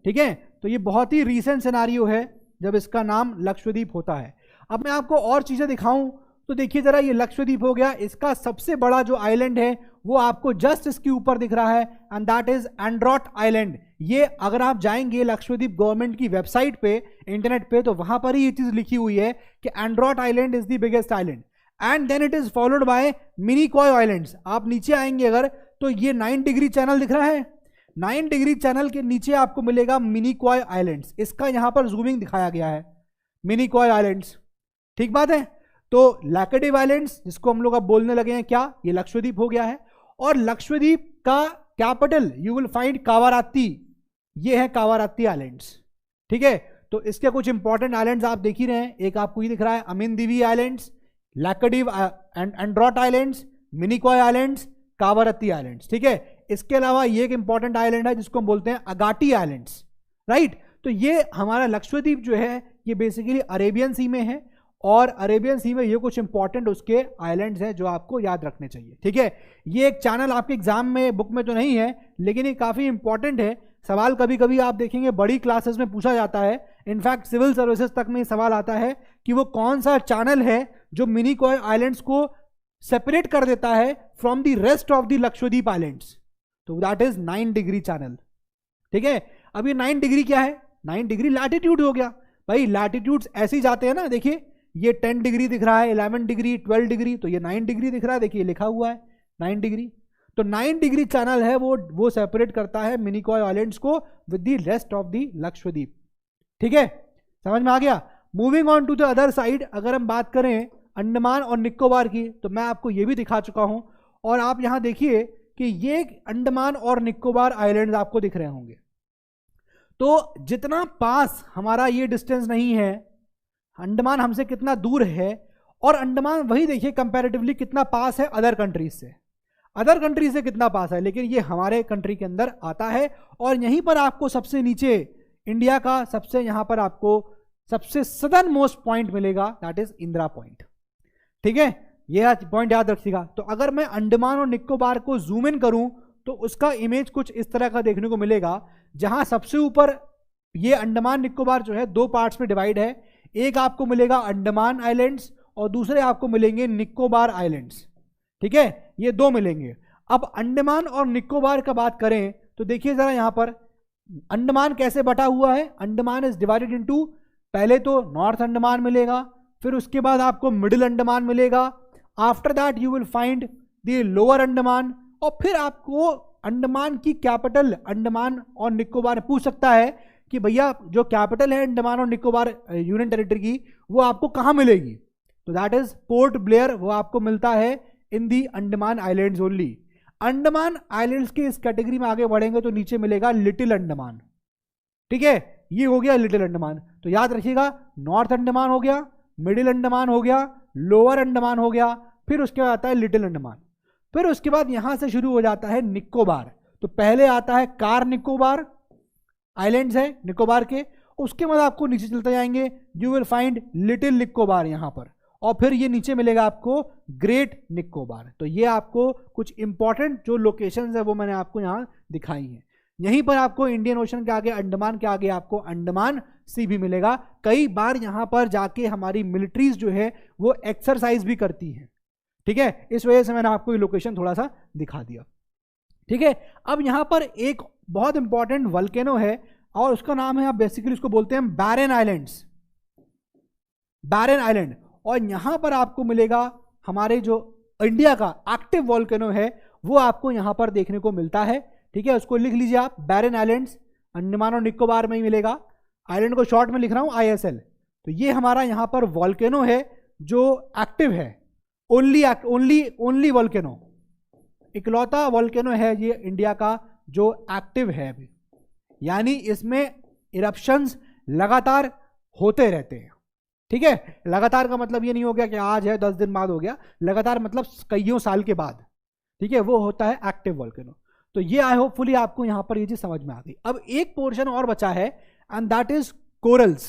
ठीक है। तो ये बहुत ही रीसेंट सिनारियो है जब इसका नाम लक्षद्वीप होता है। अब मैं आपको और चीजें दिखाऊं तो देखिए जरा, ये लक्षद्वीप हो गया, इसका सबसे बड़ा जो आइलैंड है वो आपको जस्ट इसके ऊपर दिख रहा है, and that is Androth island. ये अगर आप जाएंगे लक्षद्वीप गवर्नमेंट की वेबसाइट पे, इंटरनेट पे, तो वहां पर ही ये चीज लिखी हुई है कि Androth island is the biggest island, and then it is followed by Minicoy islands. आप नीचे आएंगे अगर तो ये 9 डिग्री चैनल दिख रहा है, 9 डिग्री चैनल के नीचे आपको मिलेगा मिनिकॉय आइलैंड्स, इसका यहां पर जूमिंग दिखाया गया है, मिनिकॉय आइलैंड्स, ठीक बात है। तो लैकेडिव आइलैंड्स, जिसको हम लोग अब बोलने लगे हैं क्या, ये लक्षद्वीप हो गया है। और लक्षद्वीप का कैपिटल यू विल फाइंड कावारात्ती, ये है कावारात्ती आइलैंड्स, ठीक है। तो इसके कुछ इंपॉर्टेंट आइलैंड्स आप देख ही रहे हैं, एक आपको ये दिख रहा है Amindivi islands, Laccadive Androth islands, Minicoy islands, Kavaratti islands, ठीक है। इसके अलावा ये एक इंपॉर्टेंट आइलैंड है जिसको हम बोलते हैं अगाटी आइलैंड्स, राइट। तो ये हमारा लक्षद्वीप जो है ये बेसिकली अरेबियन सी में है, और अरेबियन सी में ये कुछ इंपॉर्टेंट उसके आइलैंड्स हैं जो आपको याद रखने चाहिए, ठीक है। ये एक चैनल आपके एग्जाम में बुक में तो नहीं है, लेकिन ये काफी इंपॉर्टेंट है। सवाल कभी कभी आप देखेंगे बड़ी क्लासेस में पूछा जाता है, इनफैक्ट सिविल सर्विसेज तक में सवाल आता है कि वो कौन सा चैनल है जो मिनिकॉय आइलैंड्स को सेपरेट कर देता है from the rest of the Lakshadweep islands, तो दैट इज 9 डिग्री चैनल, ठीक है। अब ये 9 डिग्री क्या है, 9 डिग्री लैटिट्यूड हो गया भाई, लैटिट्यूड्स ऐसे ही जाते हैं ना, देखिए ये 10 डिग्री दिख रहा है, 11 डिग्री, 12 डिग्री, तो ये 9 डिग्री दिख रहा है, देखिए लिखा हुआ है 9 डिग्री। तो 9 डिग्री चैनल है वो सेपरेट करता है मिनिकॉय आइलैंड्स को with the rest of the Lakshadweep, ठीक है, समझ में आ गया। Moving on to the other side, अगर हम बात करें अंडमान और निकोबार की, तो मैं आपको ये भी दिखा चुका हूं, और आप यहां देखिए कि ये अंडमान और निकोबार आइलैंड्स आपको दिख रहे होंगे। तो जितना पास हमारा ये डिस्टेंस नहीं है, अंडमान हमसे कितना दूर है, और अंडमान वही देखिए कंपैरेटिवली कितना पास है अदर कंट्रीज से, अदर कंट्रीज से कितना पास है, लेकिन ये हमारे कंट्री के अंदर आता है। और यहीं पर आपको सबसे नीचे इंडिया का सबसे यहां पर आपको सबसे सदर्न मोस्ट पॉइंट मिलेगा, दैट इज इंदिरा पॉइंट। ठीक है, ये पॉइंट याद रखिएगा। तो अगर मैं अंडमान और निकोबार को जूम इन करूं तो उसका इमेज कुछ इस तरह का देखने को मिलेगा, जहां सबसे ऊपर ये अंडमान निकोबार जो है दो पार्ट्स में डिवाइड है। एक आपको मिलेगा अंडमान आइलैंड्स और दूसरे आपको मिलेंगे निकोबार आइलैंड्स। ठीक है, ये दो मिलेंगे। अब अंडमान और निकोबार का बात करें तो देखिए जरा यहां पर अंडमान कैसे बटा हुआ है। अंडमान इज डिवाइडेड इनटू, पहले तो नॉर्थ अंडमान मिलेगा, फिर उसके बाद आपको मिडिल अंडमान मिलेगा, after that you will find the lower Andaman, और फिर आपको अंडमान की कैपिटल अंडमान और निकोबार पूछ सकता है कि भैया जो कैपिटल है अंडमान और निकोबार यूनियन टेरिटरी की वो आपको कहां मिलेगी। तो दैट इज पोर्ट ब्लेयर, वो आपको मिलता है in the Andaman islands only. Andaman islands के इस कैटेगरी में आगे बढ़ेंगे तो नीचे मिलेगा लिटिल अंडमान। ठीक है, ये हो गया लिटिल अंडमान। तो याद रखिएगा नॉर्थ अंडमान हो गया, मिडिल अंडमान हो गया, लोअर अंडमान हो गया, फिर उसके बाद आता है लिटिल अंडमान, फिर उसके बाद यहां से शुरू हो जाता है निकोबार। तो पहले आता है कार निकोबार आइलैंड्स है निकोबार के, उसके बाद आपको नीचे चलते जाएंगे, you will find little Nicobar यहां पर, और फिर ये नीचे मिलेगा आपको ग्रेट निकोबार। तो ये आपको कुछ इंपॉर्टेंट जो लोकेशंस है वो मैंने आपको यहां दिखाई हैं। यहीं पर आपको इंडियन ओशन के आगे, अंडमान के आगे आपको अंडमान सी भी मिलेगा। कई बार यहां पर जाके हमारी मिलिट्रीज जो है वो एक्सरसाइज भी करती हैं। ठीक है, इस वजह से मैंने आपको ये लोकेशन थोड़ा सा दिखा दिया। ठीक है, अब यहां पर एक बहुत इंपॉर्टेंट वल्केनो है और उसका नाम है, आप बेसिकली उसको बोलते हैं बैरन आइलैंड्स, बैरन आइलैंड। और यहां पर आपको मिलेगा हमारे जो इंडिया का एक्टिव वॉल्केनो है वो आपको यहां पर देखने को मिलता है। ठीक है, उसको लिख लीजिए आप, बैरन आइलैंड्स, अंडमान और निकोबार में ही मिलेगा। आइलैंड को शॉर्ट में लिख रहा हूं ISL। तो ये हमारा यहां पर वॉल्केनो है जो एक्टिव है, ओनली वॉल्केनो, इकलौता वॉल्केनो है ये इंडिया का जो एक्टिव है अभी, यानी इसमें इरप्शंस लगातार होते रहते हैं। ठीक है, लगातार का मतलब ये नहीं हो गया कि आज है 10 दिन बाद हो गया, लगातार मतलब कईयों साल के बाद। ठीक है, वो होता है एक्टिव वॉल्केनो। तो ये आई होपफुली आपको यहां पर ये चीज समझ में आ गई। अब एक पोर्शन और बचा है and that is corals.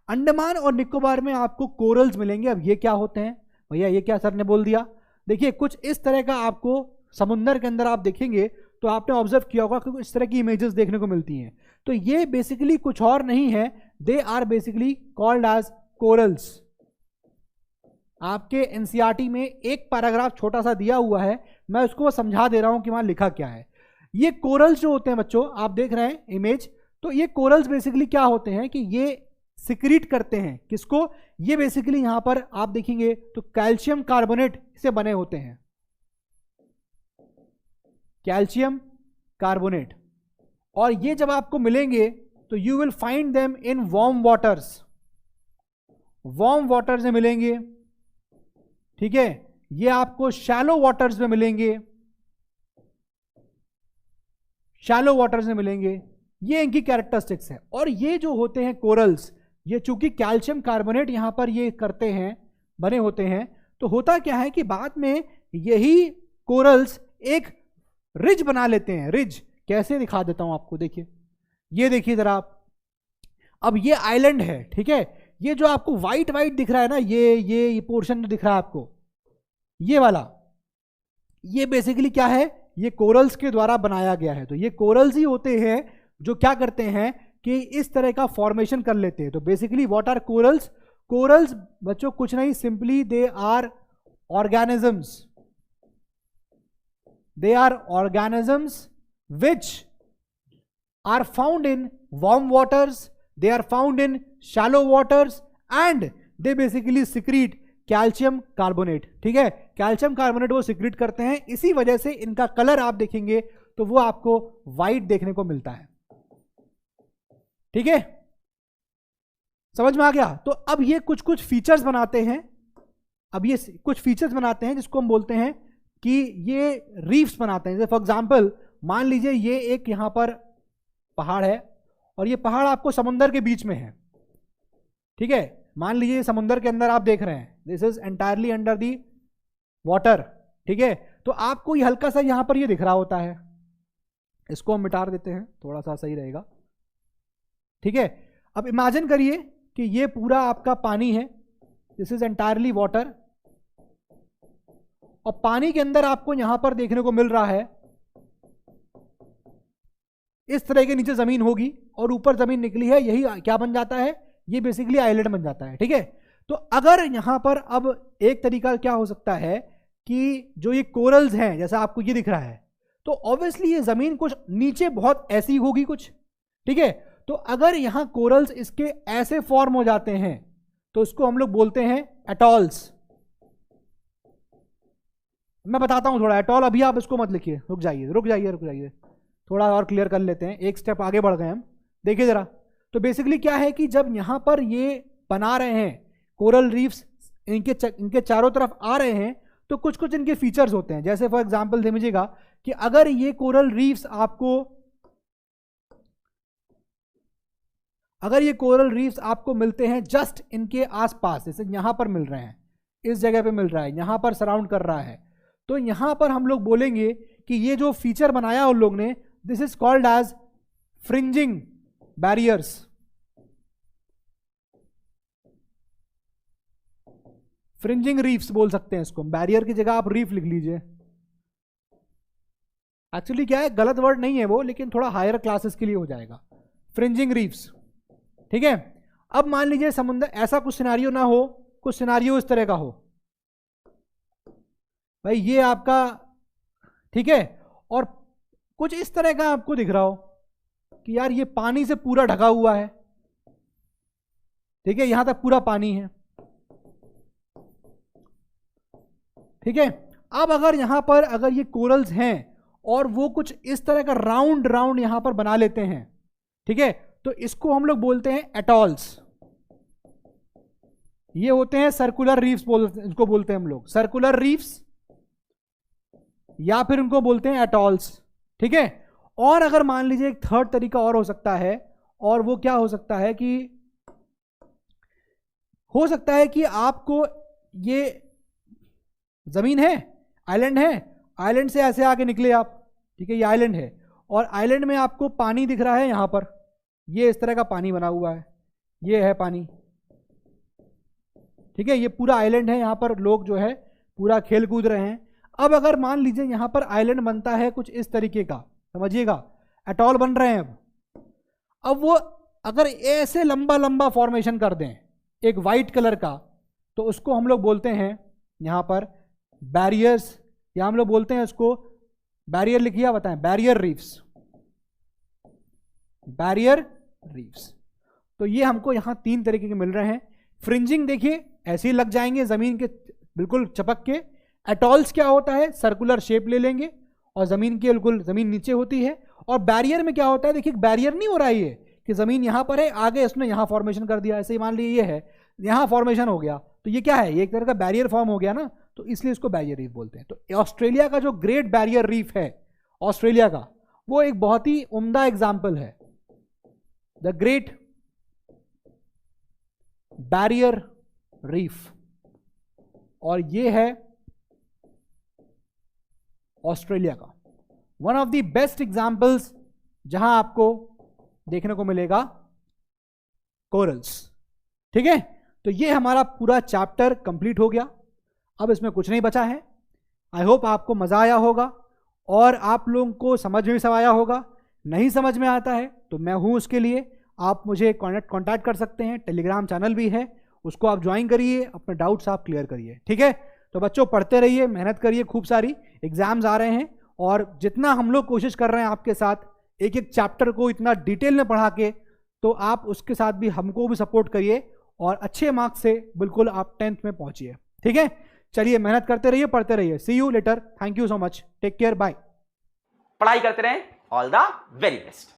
Andaman और निकोबार में आपको कोरल्स मिलेंगे। अब ये क्या होते हैं भैया, ये क्या सर ने बोल दिया। देखिए कुछ इस तरह का आपको समुद्र के अंदर आप देखेंगे तो आपने ऑब्जर्व किया होगा कि इस तरह की इमेजेस देखने को मिलती हैं। तो ये बेसिकली कुछ और नहीं है, they are basically called as corals. आपके एनसीईआरटी में एक पैराग्राफ छोटा सा दिया हुआ है, मैं उसको समझा दे रहा हूं कि वहां लिखा क्या है। ये कोरल्स जो होते हैं बच्चों, आप देख रहे हैं इमेज, तो ये कोरल्स बेसिकली क्या होते हैं कि ये सिक्रीट करते हैं किसको, ये बेसिकली यहां पर आप देखेंगे तो कैल्शियम कार्बोनेट से बने होते हैं, कैल्शियम कार्बोनेट। और ये जब आपको मिलेंगे तो you will find them in warm waters, warm waters में मिलेंगे। ठीक है, ये आपको शैलो वाटर्स में मिलेंगे, शैलो वाटर्स में मिलेंगे। ये इनकी कैरेक्टरिस्टिक्स है। और ये जो होते हैं कोरल्स, ये चूंकि कैल्शियम कार्बोनेट यहां पर ये करते हैं, बने होते हैं, तो होता क्या है कि बाद में यही कोरल्स एक रिज बना लेते हैं। रिज कैसे दिखा देता हूं आपको, देखिए ये देखिए जरा आप, अब ये आइलैंड है। ठीक है, ये जो आपको व्हाइट व्हाइट दिख रहा है ना, ये पोर्शन जो दिख रहा है आपको, ये वाला, ये बेसिकली क्या है, ये कोरल्स के द्वारा बनाया गया है। तो ये कोरल्स ही होते हैं जो क्या करते हैं कि इस तरह का फॉर्मेशन कर लेते हैं। तो basically what are corals, corals बच्चों कुछ नहीं, simply they are organisms, they are organisms which are found in warm waters, they are found in shallow waters and they basically secrete calcium carbonate। ठीक है, calcium carbonate वो secrete करते हैं, इसी वजह से इनका कलर आप देखेंगे तो वो आपको व्हाइट देखने को मिलता है। ठीक है, समझ में आ गया। तो अब ये कुछ कुछ फीचर्स बनाते हैं, अब ये कुछ फीचर्स बनाते हैं जिसको हम बोलते हैं कि ये रीफ्स बनाते हैं। जैसे फॉर एग्जाम्पल मान लीजिए ये एक यहां पर पहाड़ है और ये पहाड़ आपको समुंदर के बीच में है। ठीक है, मान लीजिए समुंदर के अंदर आप देख रहे हैं, this is entirely under the water. ठीक है, तो आपको ये हल्का सा यहां पर ये दिख रहा होता है, इसको हम मिटा देते हैं, थोड़ा सा सही रहेगा। ठीक है, अब इमेजिन करिए कि ये पूरा आपका पानी है, दिस इज एंटायरली वाटर, और पानी के अंदर आपको यहां पर देखने को मिल रहा है इस तरह के नीचे जमीन होगी और ऊपर जमीन निकली है, यही क्या बन जाता है, ये बेसिकली आइलैंड बन जाता है। ठीक है, तो अगर यहां पर अब एक तरीका क्या हो सकता है कि जो ये कोरल्स हैं, जैसा आपको ये दिख रहा है, तो ऑब्वियसली ये जमीन कुछ नीचे बहुत ऐसी होगी कुछ। ठीक है, तो अगर यहां कोरल्स इसके ऐसे फॉर्म हो जाते हैं तो इसको हम लोग बोलते हैं एटॉल्स। मैं बताता हूं थोड़ा एटॉल, अभी आप इसको मत लिखिए, रुक जाइए, थोड़ा और क्लियर कर लेते हैं, एक स्टेप आगे बढ़ गए हम। देखिए जरा, तो बेसिकली क्या है कि जब यहां पर ये बना रहे हैं कोरल रीफ्स, इनके चारों तरफ आ रहे हैं, तो कुछ कुछ इनके फीचर्स होते हैं। जैसे फॉर एग्जांपल समझिएगा कि अगर ये कोरल रीफ्स आपको मिलते हैं जस्ट इनके आसपास, जैसे यहां पर मिल रहे हैं, इस जगह पे मिल रहा है, यहां पर सराउंड कर रहा है, तो यहां पर हम लोग बोलेंगे कि ये जो फीचर बनाया उन लोग ने, this is called as fringing barriers. Fringing reefs बोल सकते हैं इसको, बैरियर की जगह आप रीफ लिख लीजिए। एक्चुअली क्या है, गलत वर्ड नहीं है वो, लेकिन थोड़ा हायर क्लासेस के लिए हो जाएगा, फ्रिंजिंग रीफ्स। ठीक है, अब मान लीजिए समुद्र, ऐसा कुछ सिनारियो ना हो, कुछ सिनारियो इस तरह का हो, भाई ये आपका, ठीक है, और कुछ इस तरह का आपको दिख रहा हो कि यार ये पानी से पूरा ढका हुआ है। ठीक है, यहां तक पूरा पानी है। ठीक है, अब अगर यहां पर अगर ये कोरल्स हैं और वो कुछ इस तरह का राउंड राउंड यहां पर बना लेते हैं, ठीक है, तो इसको हम लोग बोलते हैं एटॉल्स। ये होते हैं सर्कुलर रीफ्स, इसको बोलते हैं हम लोग सर्कुलर रीफ्स, या फिर उनको बोलते हैं एटॉल्स। ठीक है, और अगर मान लीजिए एक थर्ड तरीका और हो सकता है, और वो क्या हो सकता है कि हो सकता है कि आपको ये जमीन है, आइलैंड है, आइलैंड से ऐसे आके निकले आप, ठीक है, ये आइलैंड है और आइलैंड में आपको पानी दिख रहा है, यहां पर ये इस तरह का पानी बना हुआ है, ये है पानी। ठीक है, ये पूरा आइलैंड है, यहां पर लोग जो है पूरा खेल कूद रहे हैं। अब अगर मान लीजिए यहां पर आइलैंड बनता है कुछ इस तरीके का, समझिएगा, एटॉल बन रहे हैं। अब वो अगर ऐसे लंबा लंबा फॉर्मेशन कर दें एक वाइट कलर का, तो उसको हम लोग बोलते हैं यहां पर बैरियर्स, या हम लोग बोलते हैं उसको, बैरियर लिखिए, बताएं, बैरियर रीफ्स, बैरियर रीफ्स। तो ये हमको यहां तीन तरीके के मिल रहे हैं। फ्रिंजिंग देखिए ऐसे ही लग जाएंगे जमीन के बिल्कुल चपक के। एटॉल्स क्या होता है, सर्कुलर शेप ले लेंगे और जमीन के बिल्कुल जमीन नीचे होती है। और बैरियर में क्या होता है, देखिए बैरियर नहीं हो रहा है ये कि जमीन यहां पर है, आगे इसने यहां फॉर्मेशन कर दिया, ऐसे ही मान लीजिए ये है, यहां फॉर्मेशन हो गया, तो ये क्या है, ये एक तरह का बैरियर फॉर्म हो गया ना, तो इसलिए इसको बैरियर रीफ बोलते हैं। तो ऑस्ट्रेलिया का जो ग्रेट बैरियर रीफ है ऑस्ट्रेलिया का, वो एक बहुत ही उम्दा एग्जाम्पल है, द ग्रेट बैरियर रीफ, और ये है ऑस्ट्रेलिया का one of the best examples जहां आपको देखने को मिलेगा कोरल्स। ठीक है, तो ये हमारा पूरा चैप्टर कंप्लीट हो गया, अब इसमें कुछ नहीं बचा है। आई होप आपको मजा आया होगा और आप लोगों को समझ में भी सब आया होगा। नहीं समझ में आता है तो मैं हूं उसके लिए, आप मुझे कांटेक्ट कर सकते हैं, टेलीग्राम चैनल भी है, उसको आप ज्वाइन करिए, अपने डाउट्स आप क्लियर करिए। ठीक है, तो बच्चों पढ़ते रहिए, मेहनत करिए, खूब सारी एग्जाम्स आ रहे हैं और जितना हम लोग कोशिश कर रहे हैं आपके साथ एक एक चैप्टर को इतना डिटेल में पढ़ा के, तो आप उसके साथ भी हमको भी सपोर्ट करिए और अच्छे मार्क्स से बिल्कुल आप 10th में पहुंचिए। ठीक है, चलिए मेहनत करते रहिए, पढ़ते रहिए। See you later, thank you so much, take care, bye. पढ़ाई करते रहें, ऑल द वेरी बेस्ट।